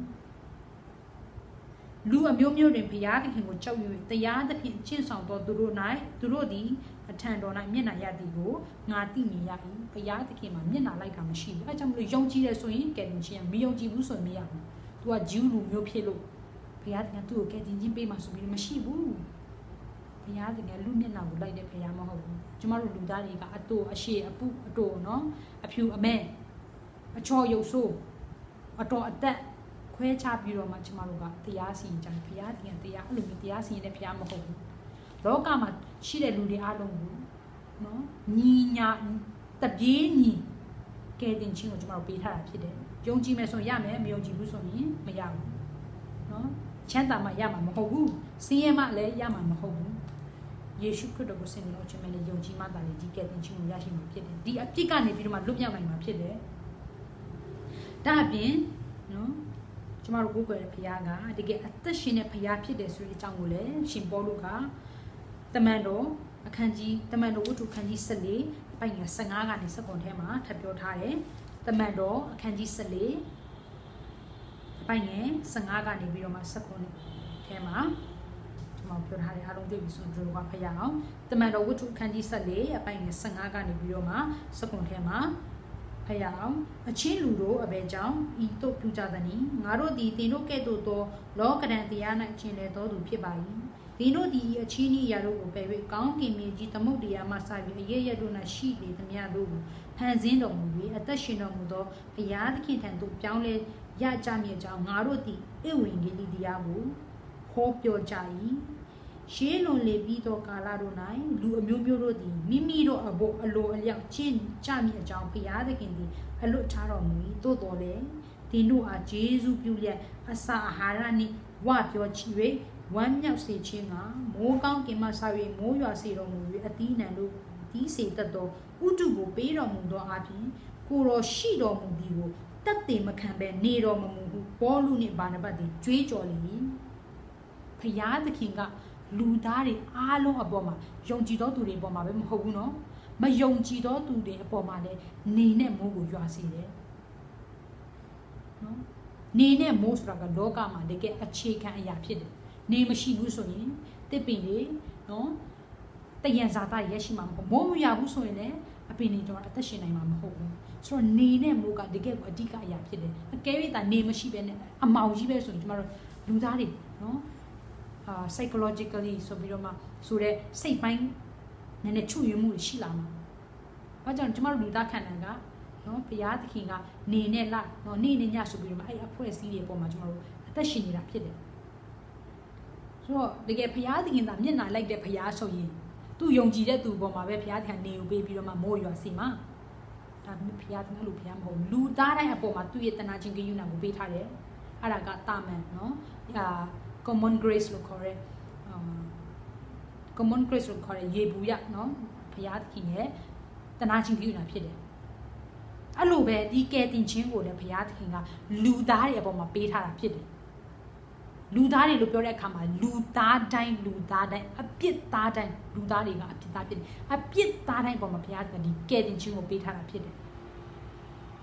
လူအမျိုးမျိုးတွင်ဘုရားသခင်ကိုကြောက်ရွံ့တရားသဖြင့်ကျင့်ဆောင်တော်သူတို့သည်အထံတော်၌မျက်နှာရသည်ကိုငါသိမြင်ရ၏ဘုရားသခင်မှာမျက်နှာလိုက်တာမရှိဘူးအဲကြောင့်မလို့ယုံကြည်တယ်ဆိုရင်ကယ်တင်ခြင်းမယုံကြည်ဘူးဆိုရင်မရဘူး။ तू ကဂျူးလူမျိုးဖြစ်လို့ဘုရားသခင်သူ့ကိုကယ်တင်ခြင်းပေးမှဆိုပြီးမရှိဘူး။ဘုရားသခင်လူမျက်နှာကိုလိုက်တဲ့ဘုရားမဟုတ်ဘူး။ကျမတို့လူသားတွေကအတူအရှိအပူအတူနော်အဖြူအမဲအချော်ရုပ်ဆိုးအတော်အသက်ခွဲခြားပြီးတော့မှကျမတို့ကတရားစီရင်ကြတယ်ဘုရားသခင်တရားအဲ့လိုမျိုးတရားစီရင်တဲ့ဘုရားမဟုတ်ဘူး။လောကမှာရှိတဲ့လူတွေအားလုံးကိုနော်ညီညာတပြေးညီကဲတင်ချင်းကိုကျွန်တော်ပေးထားတာဖြစ်တယ်ယုံကြည်မယ်ဆိုရင်ရမယ်မယုံကြည်ဘူးဆိုရင်မရဘူးနော်ချမ်းသာမှရမှာမဟုတ်ဘူးစင်းရဲမှလည်းရမှာမဟုတ်ဘူးယေရှုခရစ်တော်ကိုစင်လို့ခြင်းမဲ့ယုံကြည်မှသာလေဒီကဲတင်ချင်းကိုရရှိမှာဖြစ်တယ်ဒီအပြစ်ကနေပြီးတော့မှလွတ်မြောက်နိုင်မှာဖြစ်တယ်ဒါအပြင်နော်ကျွန်တော်တို့ကိုယ်ကွယ်တဲ့ဘုရားကတကယ်အသက်ရှင်တဲ့ဘုရားဖြစ်တယ်ဆိုတဲ့အကြောင်းကိုလည်းရှင်ပေါလုကတမန်တော်ဝတ္ထုအခန်းကြီး14အပိုင်ငယ်15ကနေ19ထဲမှာထပ်ပြောထားတယ်တမန်တော်အခန်းကြီး14အပိုင်ငယ်15ကနေပြီးတော့မှ19ထဲမှာကျွန်တော်ပြောထားတယ်အားလုံးတွေ့ပြီဆိုတော့ကဖတ်ရအောင်တမန်တော်ဝတ္ထုအခန်းကြီး14အပိုင်ငယ်15ကနေပြီးတော့မှ19ထဲမှာဖတ်ရအောင်အချင်းလူတို့အဘယ်ကြောင့်ဤသို့ပြုကြသနည်းငါတို့သည်သင်တို့ကဲ့သို့သောလောကဓာတ်တရား၌ကျင်လည်တော်သူဖြစ်ပါ၏သင်တို့ဒီအချင်းဤရာတို့ကိုပယ်၍ကောင်းကင်မြေကြီးသမုဒ္ဒရာမှစပြီးအရရတို့၌ရှိလေသမျှတို့ကိုဖန်ဆင်းတော်မူ၍အသက်ရှင်တော်မူသောဘုရားသခင်ထံသို့ပြောင်းလဲရကြမည်အကြောင်းငါတို့သည်ဧဝံဂေလိတရားကိုဟောပြောကြ၏ရှေးလွန်လေပြီးသောကာလတို့၌လူအမျိုးမျိုးတို့သည်မိမိတို့အဖို့အလိုအလျောက်ကျင့်ကြမည်အကြောင်းဘုရားသခင်သည်အလွတ်ထားတော်မူ၏သို့တော်လည်းသင်တို့အားယေရှုပြုလျက်အစာအာဟာရနှင့်ဝပြောချီ၍ဝမ်းမြောက်စေခြင်းကမိုးကောင်းကင်မှဆာ၍မိုးရွာစေတော်မူ၍အသီးနှံတို့ဒီစေတတ်သောဥတုကိုပေးတော်မူသောအပြင်ကိုတော်ရှိတော်မူသည်ကိုတတ်သိမခံဘဲနေတော်မမူဟုပေါလုနှင့်ဗာနဗသည်ကြွေးကြော်လေ၏ဘုရားသခင်ကလူသားတွေအားလုံးအပေါ်မှာယုံကြည်တော်သူတွေအပေါ်မှာပဲမဟုတ်ဘူးနော်မယုံကြည်တော်သူတွေအပေါ်မှာလည်းနေနဲ့မိုးကိုရွာစေတယ်နော်နေနဲ့မိုးဆိုတာကလောကမှာတကယ်အခြေခံအရာဖြစ်တယ်နေမရှိဘူးဆိုရင်တစ်ပင်တွေနော်တယံဇာတာရရှိမှာမဟုတ်မိုးမရဘူးဆိုရင်လည်းအပင်တွေတော့အသက်ရှင်နိုင်မှာမဟုတ်ဘူးဆိုတော့နေနဲ့မိုးကတကယ်ကိုအဓိကအရာဖြစ်တယ်အကယ်၍သာနေမရှိဘဲနဲ့အမောင်ကြီးပဲဆိုရင်ကျမတို့လူသားတွေနော်psychologically ဆိုပြီးတော့မှဆိုတဲ့စိတ်ပိုင်းနည်းနည်းချွတ်ယွမှုရှိလာမှာ။ဘာကြောင့်ကျမတို့လူသားခန္ဓာကနော်ဘုရားသခင်ကနေနဲ့လနော်နေနဲ့ညဆိုပြီးတော့မှအဲ့အဖွဲ့အစည်းတွေပေါ်မှာကျမတို့အသက်ရှင်နေတာဖြစ်တယ်။ဆိုတော့တကယ်ဘုရားသခင်သာမျက်နှာလိုက်တဲ့ဘုရားဆိုရင်သူ့ယုံကြည်တဲ့သူပေါ်မှာပဲဘုရားသခင်နေကိုပေးပြီးတော့မှမိုးရွာစီမှာ။ဒါဘုရားသခင်လို့ဘုရားမဟုတ်လူသားတိုင်းအပေါ်မှာသူ့ရဲ့တနာခြင်းကယူနာကိုပေးထားတယ်။အဲ့ဒါကတာမန်နော်common grace လို့ခေါ်ရဲcommon grace လို့ခေါ်ရဲရေဘူးရနော်ဘုရားသခင်ရဲ့တနာခြင်းပြုတာဖြစ်တယ်အဲ့လိုပဲဒီကယ်တင်ခြင်းကိုလည်းဘုရားသခင်ကလူသားတွေအပေါ်မှာပေးထားတာဖြစ်တယ် လူသားတွေလို့ပြောတဲ့အခါမှာလူသားတိုင်းအပြစ်သားတိုင်းလူသားတွေကအပြစ်သားဖြစ်တယ်အပြစ်သားတိုင်းပေါ်မှာဘုရားကဒီကယ်တင်ခြင်းကိုပေးထားတာဖြစ်တယ်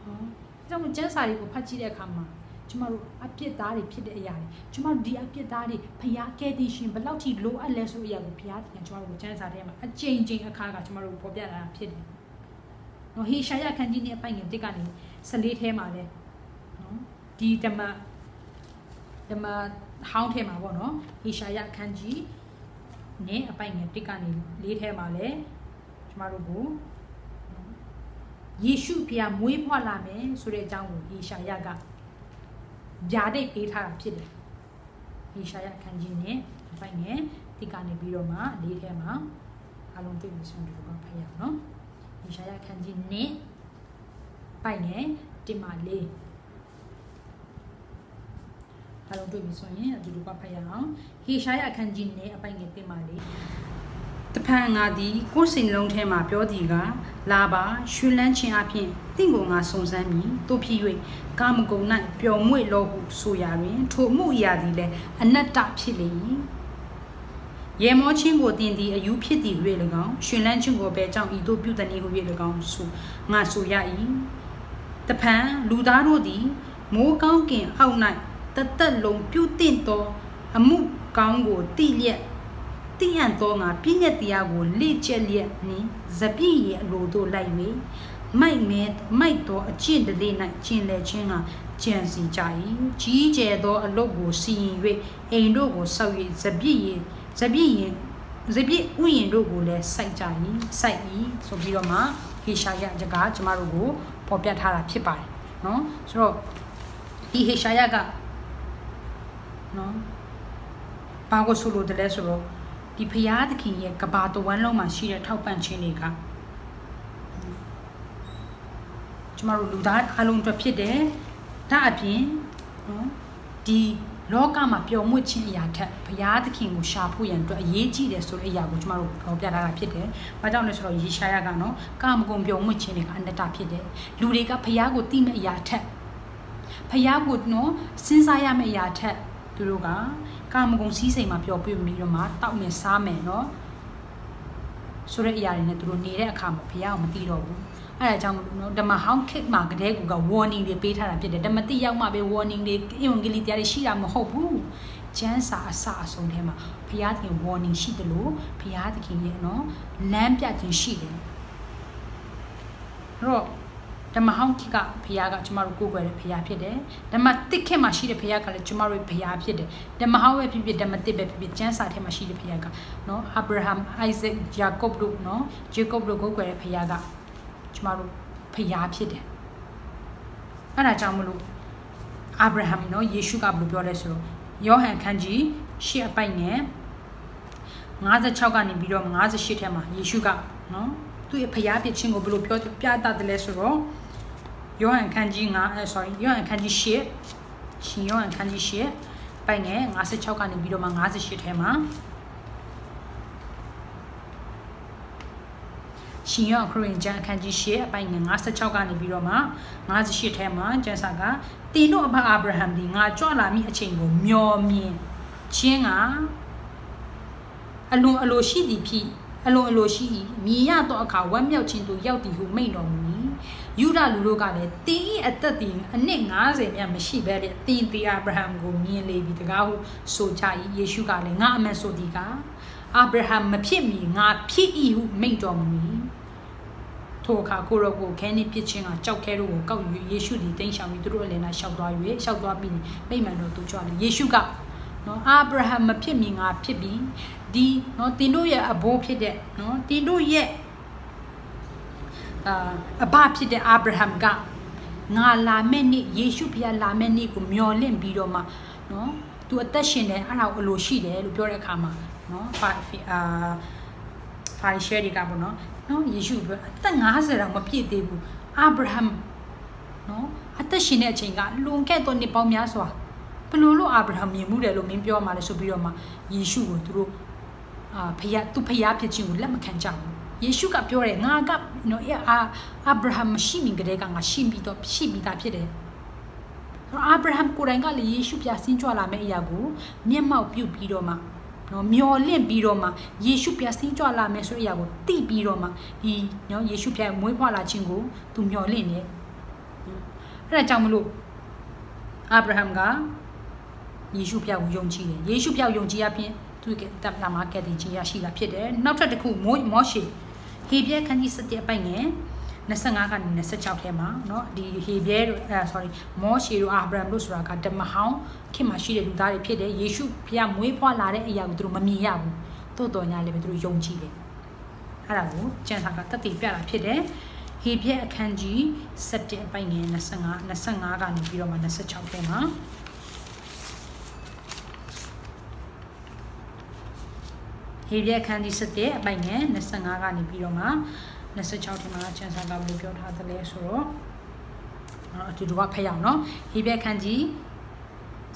နော်ဒါကြောင့်ကျမ်းစာတွေကိုဖတ်ကြည့်တဲ့အခါမှာကျမတို့အပြစ်သားတွေဖြစ်တဲ့အရာတွေကျမတို့ဒီအပြစ်သားတွေဘုရားကယ်တင်ရှင်ဘယ်လောက်ထိလိုအပ်လဲဆိုတဲ့အရာကိုဘုရားကကျမတို့ကိုကျမ်းစာထဲမှာအကြိမ်ကြိမ်အခါကကျမတို့ပေါ်ပြတာဖြစ်တယ်နော်ဟေရှာယခန်းကြီးနဲ့အပိုင်ငယ်တစ်ကနေ14ထဲမှာလဲနော်ဒီဓမ္မဟောင်းထဲမှာပေါ့နော်ဟေရှာယခန်းကြီးနဲ့အပိုင်ငယ်တစ်ကနေ4ထဲမှာလဲကျမတို့ကိုယေရှုဖျားမွေးဖွားလာမယ်ဆိုတဲ့အကြောင်းကိုဟေရှာယကဗျာဒိတ်ပေးထားတာဖြစ်တယ်ဟေရှာယခန်းကြီးနဲ့အပိုင်ငယ်တစ်ကနေပြီးတော့မှ4ထဲမှာအလုံးတွေ့ပြီးဆုံးတယ်ကဖတ်ရအောင်နော်ဟေရှာယခန်းကြီးနဲ့ပိုင်ငယ်1မှာ4အလုံးတွေ့ပြီးဆိုရင်အတူတူကဖတ်ရအောင်ဟေရှာယအခန်းကြီးနဲ့အပိုင်ငယ်1မှာ4တဖန်ငါသည်ကိုယ်စိတ်လုံးထဲမှာပြောသည်ကလာပါရွှေလန်းခြင်းအပြင်တင့်ကိုငါစုံစမ်းမည်တို့ဖြစ်၍ကာမဂုဏ်၌ပျော်မွေ့လောဟုဆိုရာတွင်ထိုမှုအရာသည်လည်းအနတ္တဖြစ်လေ၏ရေမောချင်းကိုတင်သည်အယူဖြစ်သည်၍၎င်းရွှေလန်းခြင်းကိုပဲကြောင့်ဤတို့ပြုသည်ဟု၍၎င်းဆိုငါဆိုရ၏တဖန်လူသားတို့သည်မိုးကောင်းကင်အောက်၌တသက်လုံးပြုတင့်သောအမှုကောင်းကိုတိလျက်တိယံသောငါပြည့်ညက်တရားကိုလေ့ကျက်လျက်နှင့်ဇပြည့်ရဲ့အလိုတို့လိုက်၍မိုက်သောအကျင့်တလေ၌ကျင်လေခြင်းကကြံစီကြ၏ကြီးကျယ်သောအလုပ်ကိုစီရင်၍အိမ်တို့ကိုဆောက်၍ဇပြည့်ဥယျင်တို့ကိုလည်းစိုက်ကြ၏စိုက်၏ဆိုပြီးတော့မှဟေရှာယကကျမတို့ကိုပေါ်ပြထားတာဖြစ်ပါတယ်နော်ဆိုတော့ဒီဟေရှာယကနော်ဘာကိုဆိုလို့တလဲဆိုတော့ဒီဖရာသခင်ရဲ့ကဘာတဝမ်းလုံးမှာရှိတဲ့ထောက်ပံ့ခြင်းတွေကကျမတို့လူသားအလုံးအတွက်ဖြစ်တယ်ဒါအပြင်နော်ဒီလောကမှာပျော်မွေ့ခြင်းအရာထက်ဖရာသခင်ကိုရှာဖို့ရန်အတွက်အရေးကြီးတယ်ဆိုတဲ့အရာကိုကျမတို့ပြောပြထားတာဖြစ်တယ်။ဘာကြောင့်လဲဆိုတော့ယေရှာယကနော်ကာမဂုဏ်ပျော်မွေ့ခြင်းတွေကအနတ္တဖြစ်တယ်။လူတွေကဖရာကိုသိမဲ့အရာထက်ဖရာကိုနော်စဉ်းစားရမယ့်အရာထက်သူတို့ကကာမဂုဏ်စည်းစိမ်မှာပျော်ပြပြီးတော့မှတောက်နေစားမယ်နော်ဆိုတဲ့အရာတွေနဲ့သူတို့နေတဲ့အခါမှာဖရာကိုမသိတော့ဘူးအဲဒါကြောင့်မလို့နော်ဓမ္မဟောင်းခေတ်မှာကတည်းက warning တွေပေးထားတာဖြစ်တယ်ဓမ္မတိရောက်မှပဲ warning တွေအင်္ဂလိပ်တရားတွေရှိတာမဟုတ်ဘူးကျမ်းစာအစအဆုံးထဲမှာဖရာသခင် warning ရှိတယ်လို့ဖရာသခင်ရဲ့နော်လမ်းပြခြင်းရှိတယ်အဲ့တော့ဓမ္မဟောင်းခေတ်ကဖရာကကျမတို့ကိုးကွယ်တဲ့ဖရာဖြစ်တယ်ဓမ္မတစ်ခေတ်မှာရှိတဲ့ဖရာကလည်းကျမတို့ဖရာဖြစ်တယ်ဓမ္မဟောင်းပဲဖြစ်ဖြစ်ဓမ္မတစ်ပဲဖြစ်ဖြစ်ကျမ်းစာထဲမှာရှိတဲ့ဖရာကနော်အာဗြဟံအိုက်ဇက်ယာကုပ်တို့နော်ဂျေကုပ်တို့ကိုးကွယ်တဲ့ဖရာကကျမတို့ဖျားဖြစ်တယ်အဲ့ဒါကြောင့်မလို့အာဗြဟံနော်ယေရှုကဘယ်လိုပြောလဲဆိုတော့ယောဟန်ခန်းကြီးရှေ့အပိုက်နဲ့56ကနေပြီးတော့58ထဲမှာယေရှုကနော်သူ့ရဲ့ဖျားဖြစ်ခြင်းကိုဘယ်လိုပြောပြတတ်တယ်လဲဆိုတော့ယောဟန်ခန်းကြီးယောဟန်ခန်းကြီးရှေ့ယောဟန်ခန်းကြီးရှေ့ပိုက်နဲ့56ကနေပြီးတော့58ထဲမှာရှင်ယောဟန်ခရစ်ယာန်ကျမ်းအခန်းကြီး8အပိုင်း56ကနေပြီးတော့မှ58ထဲမှာကျမ်းစာကတင်တို့အဘအာဗြဟံဒီငါကြွလာမိအချိန်ကိုမျော်မြင်ခြင်းကအလွန်အလိုရှိသည်ဖြစ်အလွန်အလိုရှိမြင်ရသောအခါဝမ်းမြောက်ခြင်းသို့ရောက်သည်ဟုမိန့်တော်မူ၏ယူဒလူတို့ကလည်းတင်း၏အသက်သည်အနှစ်90မြတ်မရှိဘဲတဲ့တင်းသည်အာဗြဟံကိုမြင်လေပြီတကားဟုဆိုကြ၏ယေရှုကလည်းငါအမှန်ဆိုသည်ကအာဗြဟံမဖြစ်မီငါဖြစ်၏ဟုမိန့်တော်မူ၏ထိုအခါကိုရောကိုခဲနှင့်ပြစ်ခြင်းကကြောက်ခဲတို့ကိုကောက်၍ယေရှုသည်တိမ်းရှောင်ပြီးသူတို့အလယ်၌ရှောက်သွားပြီးမိမ့်မှန်တော်သူကြွလေယေရှုကနော်အာဗြဟံမဖြစ်မီငါဖြစ်ပြီးဒီနော်တင်တို့ရဲ့အဘိုးဖြစ်တဲ့နော်တင်တို့ရဲ့အဘဖြစ်တဲ့အာဗြဟံကငါလာမယ့်နေ့ယေရှုဖျားလာမယ့်နေ့ကိုမျှော်လင့်ပြီးတော့မှနော်သူအသက်ရှင်တယ်အဲ့ဒါကိုအလိုရှိတယ်လို့ပြောတဲ့အခါမှာနော်ဖာရီရှယ်တွေကပေါ့နော်ယေရှုပြောအသက်50တောင်မပြည့်သေးဘူးအာဗြဟံနော်အသက်ရှင်တဲ့အချိန်ကလွန်ခဲ့သောနှစ်ပေါင်းများစွာဘယ်လိုအာဗြဟံမြင်မှုတယ်လို့မင်းပြောမှလဲဆိုပြီးတော့မှယေရှုကိုသူတို့ဖျားဖြစ်ခြင်းကိုလက်မခံကြဘူးယေရှုကပြောတယ်ငါကနော်အာဗြဟံမရှိမီကတည်းကငါရှိပြီးသားဖြစ်တယ် အာဗြဟံကိုယ်တိုင်ကလည်းယေရှုဖျားဆင်းကြွလာမယ့်အရာကိုမျက်မှောက်ပြုပြီးတော့မှနော်မျော်လင့်ပြီးတော့မှယေရှုဖျားဆင်းကြွလာမယ်ဆိုတဲ့အရာကိုသိပြီးတော့မှဒီနော်ယေရှုဖျားမွေးဖွားလာခြင်းကိုသူမျှော်လင့်နေအဲ့ဒါကြောင့်မလို့အာဗြဟံကယေရှုဖျားကိုယုံကြည်တယ်ယေရှုဖျားကိုယုံကြည်ရဖြင့်သူ့တပ်လာမှာကဲ့တင်ခြင်းရရှိတာဖြစ်တယ်နောက်ထပ်တစ်ခုမောရှေဟေဘရဲခန်းကြီး7အပိုင်ငယ်25ကနေ26ထဲမှာเนาะဒီဟေဘရဲတို့sorry မောရှေတို့အာဗြဟံတို့ဆိုတာကဓမ္မဟောင်းခင်မှာရှိတဲ့လူသားတွေဖြစ်တယ်ယေရှုဖျားမွေးဖွားလာတဲ့အရာကိုသူတို့မမြင်ရဘူးတိုးတော်ညာလည်းပဲသူတို့ယုံကြည်တယ်အဲ့ဒါကိုကျမ်းစာကသက်သေပြတာဖြစ်တယ်ဟေဘရဲအခန်းကြီး7အပိုင်ငယ်25ကနေပြီးတော့မှ26ထဲမှာဟေဘရဲခန်းကြီး7အပိုင်ငယ်25ကနေပြီးတော့မှ26ထဲမှာကျမ်းစာကဘယ်လိုပြောထားသလဲဆိုတော့အတူတူကဖတ်ရအောင်နော်ဟေဘရဲခန်းကြီး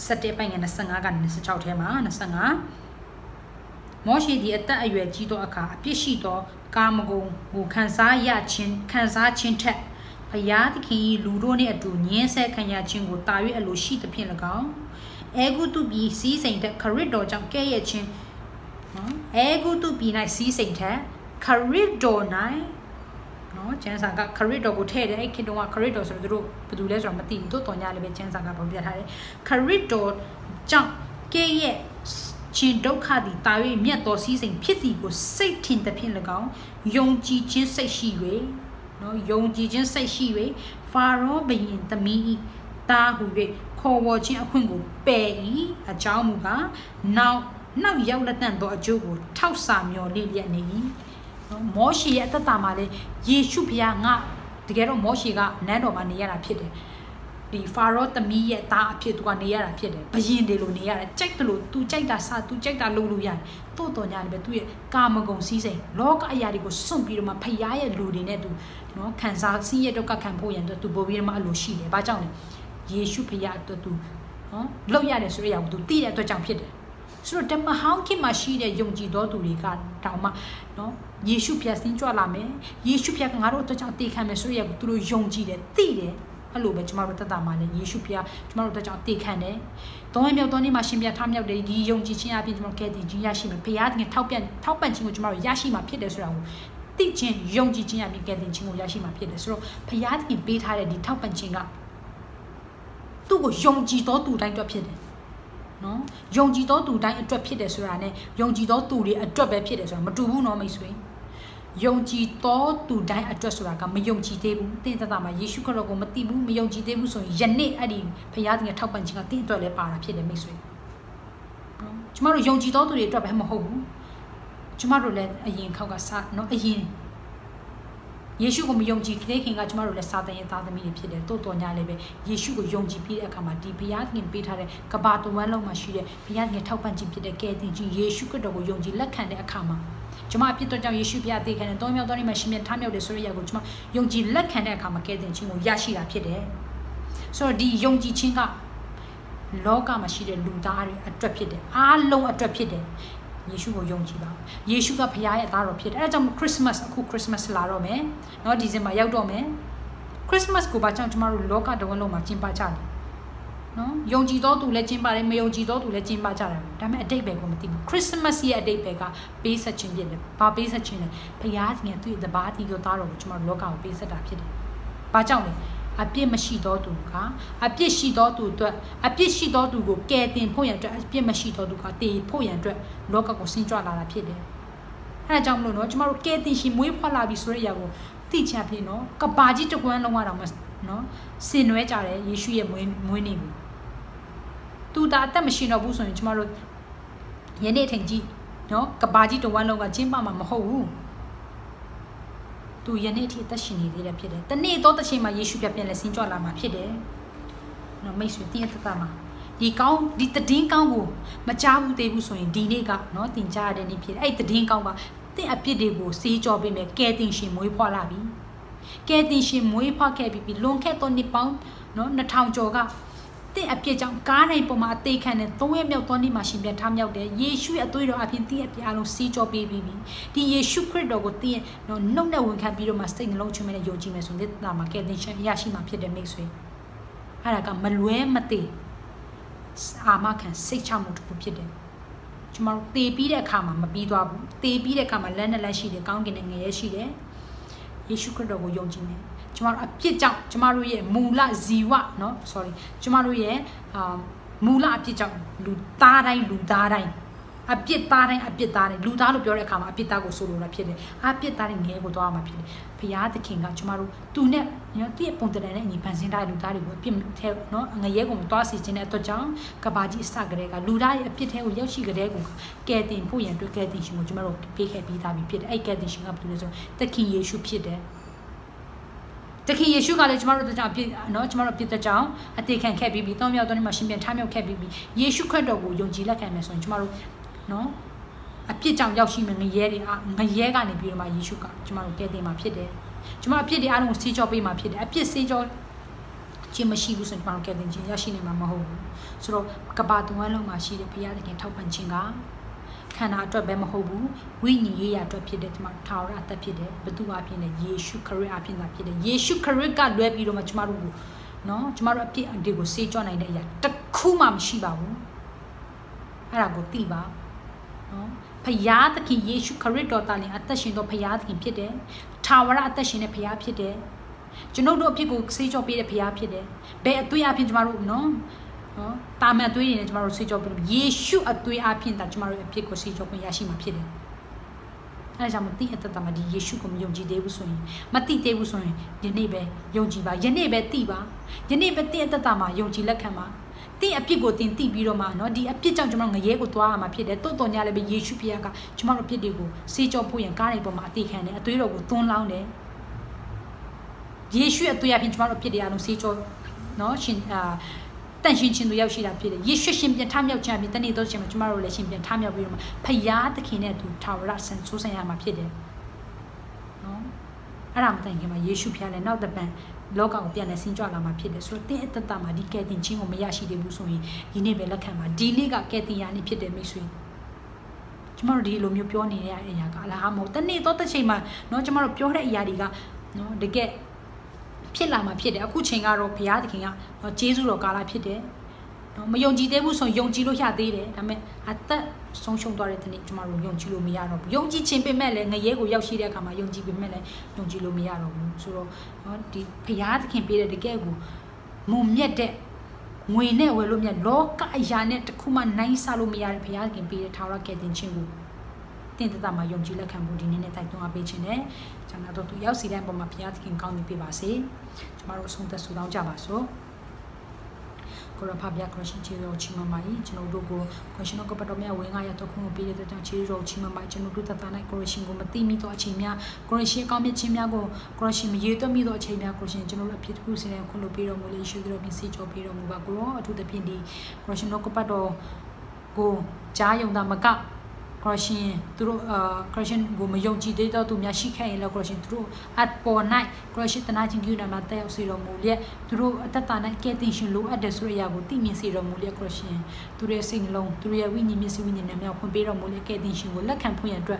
7ပိုင်ငယ်25ကနေ26ထဲမှာ25မောရှေဒီအသက်အရွယ်ကြီးသောအခါအပြစ်ရှိသောကာမဂုဏ်ကိုခံစားခြင်းထက်ဘုရားသခင်၏လူတို့နှင့်အတူညှင်းဆဲခံရခြင်းကိုတာ၍အလိုရှိသဖြင့်၎င်းအေဂုတုပြည်စီးစိမ်တဲ့ခရစ်တော်ကြောင့်ကဲ့ရဲ့ခြင်းနော်အေဂုတုပြည်၌စီးစိမ်တဲ့ခရစ်တော်၌နော်ကျမ်းစာကခရစ်တော်ကိုထည့်တယ်အဲ့ခေတ္တကခရစ်တော်ဆိုတော့သူတို့ဘယ်သူလဲဆိုတော့မသိဘူးတို့တော်ညာလည်းပဲကျမ်းစာကပြောပြထားတယ်ခရစ်တော်ကြောင့်ကဲ့ရဲ့ခြင်းဒုက္ခသည်တာ၍မြတ်တော်စည်းစိမ်ဖြစ်သည်ကိုစိတ်ထင်သဖြင့်၎င်းယုံကြည်ခြင်းစိတ်ရှိ၍နော်ယုံကြည်ခြင်းစိတ်ရှိ၍ဖာရောဘုရင်သမီးတာဟု၍ခေါ်ဝေါ်ခြင်းအခွင့်ကိုပယ်၏အကြောင်းမူကားနောက်ရောက်လက်တန့်သောအကျိုးကိုထောက်စာမျှော်လင့်ရနေ၏မောရှေရဲ့အသက်တာမှာလေယေရှုဖျားငါတကယ်တော့မောရှေကနန်းတော်မှာနေရတာဖြစ်တယ်ဒီဖာရောသမီးရဲ့သားအဖြစ်သူကနေရတာဖြစ်တယ်ဘယင်တွေလိုနေရတယ်ကြိုက်တယ်လို့သူကြိုက်တာစားသူကြိုက်တာလုပ်လို့ရတယ်တိုးတော်ညာတယ်ပဲသူရဲ့ကာမဂုဏ်စည်းစိမ်လောကအရာတွေကိုစွန့်ပြီးတော့မှဖျားရဲ့လူတွေနဲ့သူနော်ခံစားစည်းရဲ့ဒုက္ခခံဖို့ရန်သူပို့ပြီးတော့မှအလိုရှိတယ်ဘာကြောင့်လဲယေရှုဖျားအတွက်သူနော်လောက်ရတယ်ဆိုတဲ့အရာကိုသူသိတဲ့အတွက်ကြောင့်ဖြစ်တယ်ဆိုတော့ဓမ္မဟောင်းခင်မှာရှိတဲ့ယုံကြည်တော်သူတွေကတောင်မှနော်ယေရှုဖျားဆင်းကြွလာမယ်ယေရှုဖျားကငါတို့အတွက်ကြောင့်တည်ခံမယ်ဆိုရသူတို့ယုံကြည်တယ်သိတယ်အဲ့လိုပဲကျမတို့တက်တာမှလည်းယေရှုဖျားကျမတို့အတွက်ကြောင့်တည်ခံတယ်တောင်းမြောက်တော်နေ့မှာရှင်ပြထမြောက်တယ်ဒီယုံကြည်ခြင်းအပြင်ကျမတို့ကဲတည်ခြင်းရရှိမယ်ဘုရားသခင်ထောက်ပံ့ခြင်းကိုကျမတို့ရရှိမှာဖြစ်တယ်ဆိုတာကိုသိခြင်းယုံကြည်ခြင်းအပြင်ကဲတည်ခြင်းကိုရရှိမှာဖြစ်တယ်ဆိုတော့ဘုရားသခင်ပေးထားတဲ့ဒီထောက်ပံ့ခြင်းကသူ့ကိုယုံကြည်တော်သူတိုင်းအတွက်ဖြစ်တယ်နော်ယုံကြည်တော်သူတိုင်းအတွက်ဖြစ်တယ်ဆိုတာ ਨੇ ယုံကြည်တော်သူတွေအတွက်ပဲဖြစ်တယ်ဆိုတာမတူဘူးနော်မိတ်ဆွေယုံကြည်တော်သူတိုင်းအတွက်ဆိုတာကမယုံကြည်သေးဘူးသင်သက်တာမှာယေရှုခရစ်တော်ကိုမသိဘူးမယုံကြည်သေးဘူးဆိုရင်ယနေ့အဲ့ဒီဘုရားသခင်ထောက်ပံ့ခြင်းကသင်အတွက်လည်းပါတာဖြစ်တယ်မိတ်ဆွေနော်ကျမတို့ယုံကြည်တော်သူတွေအတွက်ပဲမဟုတ်ဘူးကျမတို့လည်းအရင်ခောက်ကစနော်အရင်ယေရှုကိုမယုံကြည်ခင်ကကျမတို့လည်းစာသင်ရဲ့သားသမီးတွေဖြစ်တယ်တိုးတော်ညာလည်းပဲယေရှုကိုယုံကြည်ပြီးတဲ့အခါမှာဒီဘုရားသခင်ပေးထားတဲ့ကဘာတဝမ်းလုံးမှာရှိတဲ့ဘုရားသခင်ထောက်ပံ့ခြင်းဖြစ်တဲ့ကယ်တင်ခြင်းယေရှုခရစ်တော်ကိုယုံကြည်လက်ခံတဲ့အခါမှာကျမအပြစ်တော်ကြောင့်ယေရှုဘုရားအသေးခံတဲ့တောမြောက်တော်နေ့မှာရှင်မြတ်ထမြောက်တယ်ဆိုတဲ့အရာကိုကျမယုံကြည်လက်ခံတဲ့အခါမှာကယ်တင်ခြင်းကိုရရှိတာဖြစ်တယ်ဆိုတော့ဒီယုံကြည်ခြင်းကလောကမှာရှိတဲ့လူသားတွေအတွက်ဖြစ်တယ်အားလုံးအတွက်ဖြစ်တယ်ယေရှုကိုယုံကြည်ပါယေရှုကဘုရားရဲ့သားတော်ဖြစ်တယ်အဲဒါကြောင့်ခရစ်မတ်အခုခရစ်မတ်လာတော့မယ်เนาะဒီဇင်ဘာရောက်တော့မယ်ခရစ်မတ်ကိုဘာကြောင့်ကျမတို့လောကတဝန်းလုံးမှာကျင်းပကြတယ်เนาะယုံကြည်တော်သူလည်းကျင်းပါတယ်မယုံကြည်တော်သူလည်းကျင်းပကြတယ်ဒါပေမဲ့အတိတ်ပဲကိုမသိဘူးခရစ်မတ်ရဲ့အတိတ်ပဲကပေးဆက်ခြင်းဖြစ်တယ်ဘာပေးဆက်ခြင်းလဲဘုရားသခင်သူ့ရဲ့တပါးတီကိုသားတော်ကိုကျမတို့လောကကိုပေးဆက်တာဖြစ်တယ်ဘာကြောင့်လဲအပြစ်မရှိတော်သူကအပြစ်ရှိတော်သူအတွက်အပြစ်ရှိတော်သူကိုကယ်တင်ဖို့ရန်အတွက်အပြစ်မရှိတော်သူကတည်ဖို့ရန်အတွက်လောကကိုဆင်းကြွလာတာဖြစ်တယ်အဲဒါကြောင့်မလို့နော်ကျမတို့ကယ်တင်ရှင်မွေးဖွားလာပြီဆိုတဲ့အရာကိုသိချင်ဖြစ်နော်ကဘာကြီးတကွန်းလုံးကတော့နော်ဆင်နွှဲကြတယ်ယေရှုရဲ့မွေးနေ့ကိုသူဒါအသက်မရှိတော့ဘူးဆိုရင်ကျမတို့ယနေ့ထင်ကြည့်နော်ကဘာကြီးတဝမ်းလုံးကကျင်းပမှာမဟုတ်ဘူးသူယနေ့အထိအသက်ရှင်နေသေးတယ်ဖြစ်တယ်တနေ့တော့တစ်ချိန်မှာယေရှုပြန်လဲဆင်းကြွလာမှာဖြစ်တယ်နော်မိတ်ဆွေတင်းသက်တာမှာဒီတည်င်းကောင်းကိုမကြားဘူးသေးဘူးဆိုရင်ဒီနေ့ကနော်တင်ကြားရတဲ့နေ့ဖြစ်တယ်အဲ့တည်င်းကောင်းကတင့်အပြစ်တွေကိုစေးကြောပေးမယ်ကဲတင်ရှင်မွေးဖွားလာပြီကဲတင်ရှင်မွေးဖွားခဲ့ပြီလွန်ခဲ့သောနှစ်ပေါင်းနော်2000ကျော်ကတင့်အပြစ်ကြောင့်ကားတိုင်းပေါ်မှာအသေးခံတဲ့3ရက်မြောက်သောနေ့မှာရှင်ပြန်ထမြောက်တယ်ယေရှုရဲ့အသွေးတော်အပြင်တင့်အပြစ်အလုံးစေးကြောပေးပြီးပြီဒီယေရှုခရစ်တော်ကိုတင့်နော်နှုတ်နဲ့ဝန်ခံပြီးတော့မှစိတ်နှလုံးချွတ်မဲ့ယုံကြည်မယ်ဆိုတဲ့ဒါမှာကဲတင်ရှင်ရရှိမှာဖြစ်တယ်မိတ်ဆွေ အဲ့ဒါကမလွဲမသေးအာမခံစိတ်ချမှုတစ်ခုဖြစ်တယ်ကျမတို့တေပြီးတဲ့အခါမှာမပြီးသွားဘူးတေပြီးတဲ့အခါမှာလက်နဲ့လက်ရှိတယ်ကောင်းကင်နဲ့ငရဲရှိတယ်ယေရှုခရစ်တော်ကိုယုံကြည်မယ်ကျမတို့အပြစ်ကြောင့်ကျမတို့ရဲ့မူလဇီဝเนาะ sorry ကျမတို့ရဲ့မူလအပြစ်ကြောင့်လူသားတိုင်းအပြစ်သားတိုင်းလူသားလို့ပြောတဲ့အခါမှာအပြစ်သားကိုဆိုလိုတာဖြစ်တယ်အပြစ်သားတွေငဲကိုသွားမှာဖြစ်တယ်ဘုရားသခင်ကကျမတို့သူနဲ့တည့်ပုံတန်နဲ့အညီဖန်ဆင်းထားတဲ့လူသားတွေကိုအပြစ်ထဲเนาะငရဲကိုမသွားစေခြင်းတဲ့အတွက်ကြောင့်ကဘာကြီးအစကလေးကလူသားရဲ့အပြစ်ထဲကိုရောက်ရှိကြတဲ့ကိုကယ်တင်ဖို့ရန်အတွက်ကယ်တင်ရှင်ကိုကျမတို့ပေးခဲ့ပြီးသားပြီဖြစ်တယ်အဲ့ကယ်တင်ရှင်ကဘာလို့လဲဆိုသခင်ယေရှုဖြစ်တယ်တခင်ယေရှုကလည်းကျမတို့ကြောင့်အပြစ်เนาะကျမတို့အပြစ်တဲ့ကြောင့်အသေးခံခဲ့ပြီးပြီတောင်းမြောက်တော်နေ့မှာရှင်ပြန်ထားမြောက်ခဲ့ပြီးပြီယေရှုခရစ်တော်ကိုယုံကြည်လက်ခံမယ်ဆိုရင်ကျမတို့เนาะအပြစ်ကြောင့်ရောက်ရှိမယ်ငရဲတွေငရဲကနေပြီးတော့မှယေရှုကကျမတို့ကယ်တင်မှာဖြစ်တယ်ကျမအပြစ်တွေအားလုံးကိုဆေးကြောပေးမှာဖြစ်တယ်အပြစ်ဆေးကြောခြင်းမရှိဘူးဆိုရင်ကျမတို့ကယ်တင်ခြင်းရရှိနေမှာမဟုတ်ဘူးဆိုတော့ကဘာတဝမ်းလုံးမှာရှိတဲ့ဘုရားသခင်ထောက်ပံ့ခြင်းကခန္ဓာအတွက်ပဲမဟုတ်ဘူးဝိညာဉ်ရေးရအတွက်ဖြစ်တဲ့ကျမထာဝရအသက်ဖြစ်တယ်ဘသူအဖြစ်နဲ့ယေရှုခရစ်အဖြစ်သာဖြစ်တယ်ယေရှုခရစ်ကလွဲပြီးတော့မှကျမတို့ကိုเนาะကျမတို့အပြစ်အတေကိုဆေးကြောနိုင်တဲ့အရာတစ်ခုမှမရှိပါဘူးအဲ့ဒါကိုသိပါเนาะဘုရားသခင်ယေရှုခရစ်တော်တာလည်းအသက်ရှင်သောဘုရားသခင်ဖြစ်တယ်ထာဝရအသက်ရှင်တဲ့ဘုရားဖြစ်တယ်ကျွန်ုပ်တို့အပြစ်ကိုဆေးကြောပေးတဲ့ဘုရားဖြစ်တယ်ဘယ်အသွေးအဖြစ်ကျမတို့เนาะတာမန်သွေးတွေနဲ့ကျမတို့ဆေးကြောပြီးယေရှုအသွေးအဖြစ်တာကျမတို့အပြစ်ကိုဆေးကြောခွင့်ရရှိမှာဖြစ်တယ်အဲဒါကြောင့်မသိအတ္တတာမှာဒီယေရှုကိုမယုံကြည်သေးဘူးဆိုရင်မသိသေးဘူးဆိုရင်ယနေ့ပဲယုံကြည်ပါယနေ့ပဲသိပါယနေ့ပဲသိအတ္တတာမှာယုံကြည်လက်ခံပါတင်းအပြစ်ကိုတင်သိပြီးတော့မှเนาะဒီအပြစ်ကြောင့်ကျွန်တော်ငရဲကိုသွားရမှာဖြစ်တယ်တိုးတော်ညာလည်းပဲယေရှုဖခင်ကကျွန်တော်တို့အပြစ်တွေကိုဆေးကြောဖို့ရန်ကားတွေပေါ်မှာအသေးခံတယ်အသွေးတော်ကိုသွန်းလောင်းတယ်ယေရှုရဲ့အသွေးအပြင်ကျွန်တော်တို့အပြစ်တွေအားလုံးဆေးကြောเนาะရှင်တန်ရှင်ချင်းတို့ရောက်ရှိတာဖြစ်တယ်ယေရှုရှင်ပြန်ထမြောက်ခြင်းအပြင်တနေ့တော့ရှင်မှာကျွန်တော်တို့လည်းရှင်ပြန်ထမြောက်ပြီးတော့မှဖယားသခင်နဲ့သူထာဝရဆန်ဆိုးဆန်ရမှာဖြစ်တယ်เนาะအဲ့ဒါမတိုင်ခင်မှာယေရှုဖခင်လည်းနောက်တစ်ပံလောကကိုပြန်လဲဆင်းကြွလာမှာဖြစ်တယ်ဆိုတော့တင်းအတ္တမှာဒီကယ်တင်ခြင်းကိုမရရှိသေးဘူးဆိုရင်ဒီနေ့ပဲလက်ခံပါဒီနေ့ကကယ်တင်ရနေ့ဖြစ်တယ်မိတ်ဆွေကျမတို့ဒီလိုမျိုးပြောနေတဲ့အရာကအလားမဟုတ်တနေ့တော့တစ်ချိန်မှာเนาะကျမတို့ပြောတဲ့အရာတွေကเนาะတကယ်ဖြစ်လာမှာဖြစ်တယ်အခုချိန်ကတော့ဘုရားသခင်ကဂျေဇုတော်ကာလဖြစ်တယ်เนาะမယုံကြည်သေးဘူးဆိုရင်ယုံကြည်လို့ရသေးတယ်ဒါပေမဲ့အသက်ဆုံးရှုံးသွားတဲ့တနေ့ကျမတို့ယုံကြည်လို့မရတော့ဘူးယုံကြည်ခြင်းပေမဲ့လည်းငရဲကိုရောက်ရှိတဲ့အခါမှာယုံကြည်ပေမဲ့လည်းယုံကြည်လို့မရတော့ဘူးဆိုတော့เนาะဒီဘုရားသခင်ပေးတဲ့တကယ်ကိုမုံမြတ်တဲ့ငွေနဲ့ဝယ်လို့မြတ်လောကအရာနဲ့တခုမှနိုင်စားလို့မရတဲ့ဘုရားသခင်ပေးတဲ့ထာဝရကယ်တင်ခြင်းကိုတင်တမှာယုံကြည်လက်ခံမှုဒီနေ့နဲ့တိုက်တွန်းအပ်ပေးခြင်းနဲ့ကျွန်တော်တို့သူရောက်စီတဲ့အပေါ်မှာဘုရားသခင်ကောင်းကြီးပေးပါစေကျမတို့အဆုံးသက်ဆုတောင်းကြပါစို့ကိုရဖဗျာခရရှင်ချေရောချီမမိုင်ကျွန်တော်တို့ကိုခရရှင်တို့ကပတ်တော်များဝင်ငါရတော့ခုပေးတဲ့အတွက်ကြောင့်ချေရောချီမမိုင်ကျွန်တော်တို့တသားနိုင်ခရရှင်ကိုမသိမိတော့အချိန်များခရရှင်ကောင်းမြတ်ခြင်းများကိုခရရှင်မရေသွက်မိတော့အချိန်များခရရှင်ကျွန်တော်တို့အဖြစ်တစ်ခုစီရင်ခွင့်လို့ပေးတော်မူလေရှိတော်ပြင်စီကြောပေးတော်မူပါကိုရောအထူးသဖြင့်ဒီခရရှင်တို့ကပတ်တော်ကိုကြားယုံတာမကခရရှင်သူတို့ခရရှင်ကိုမယုံကြည်သေးတော့သူများရှိခဲ့ရင်လည်းခရရှင်သူတို့အပေါ်၌ခရရှင်တနာချင်းပြုနာမှာတဲ့စီတော်မူလျက်သူတို့အတ္တတာနဲ့ကဲတင်ရှင်လိုအပ်တဲ့ဆိုရရာကိုသိမြင်စေတော်မူလျက်ခရရှင်သူတို့ရဲ့စိတ်နှလုံးသူတို့ရဲ့ဝိညာဉ်မျက်စိဝိညာဉ်နဲ့မြောက်ဖွင့်ပေးတော်မူလျက်ကဲတင်ရှင်ကိုလက်ခံဖွင့်ရအတွက်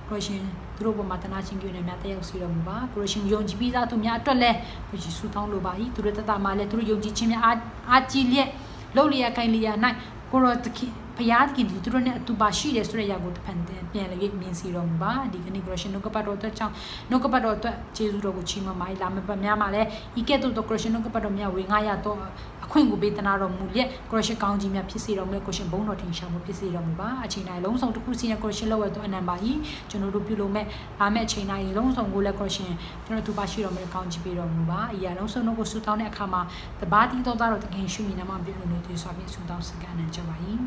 ခရရှင်သူတို့ပေါ်မှာတနာချင်းပြုနေများတဲ့စီတော်မူပါခရရှင်ယုံကြည်ပြီးသားသူများအတွက်လည်းခရရှင်ဆုတောင်းလိုပါ၏သူတို့တတမှာလည်းသူတို့ယုံကြည်ခြင်းများအားကြီးလျက်လှုပ်လျက်ခိုင်လျက်၌ကိုရောတခင်ဘုရားသခင်သူတို့နဲ့အတူပါရှိတယ်ဆိုတဲ့ຢာကိုတဖန်ပြန်လေမြင်စီတော်မူပါဒီကနေ့ခရရှင်နှုတ်ကပတ်တော်အတွက်ကြောင့်နှုတ်ကပတ်တော်အတွက်ကျေးဇူးတော်ကိုချီးမွမ်းပါ၏လာမပတ်များမှာလည်းဤကဲ့သို့သောခရရှင်နှုတ်ကပတ်တော်များဝင်ငါရတော့အခွင့်ကိုပေးသနာတော်မူလျက်ခရရှင်ကောင်းကြီးများဖြစ်စေတော်မူလျက်ခရရှင်ဘုန်းတော်ထင်ရှားမှုဖြစ်စေတော်မူပါအချိန်တိုင်းလုံးစုံတစ်ခုစီနဲ့ခရရှင်လောက်ဝဲတော့အနံပါ၏ကျွန်တော်တို့ပြုလုပ်မဲ့လာမဲ့အချိန်တိုင်းလုံးစုံကိုလည်းခရရှင်ကျွန်တော်တို့ပါရှိတော်မူလျက်ကောင်းကြီးပေးတော်မူပါအရာလုံးစုံတို့ကိုဆုတောင်းတဲ့အခါမှာတပါးတီးတော်သားတော်တခင်ရှုမိနာမပြုလို့နေသွေးစွာဖြင့်ဆုတောင်းစကားနဲ့ကြပါ၏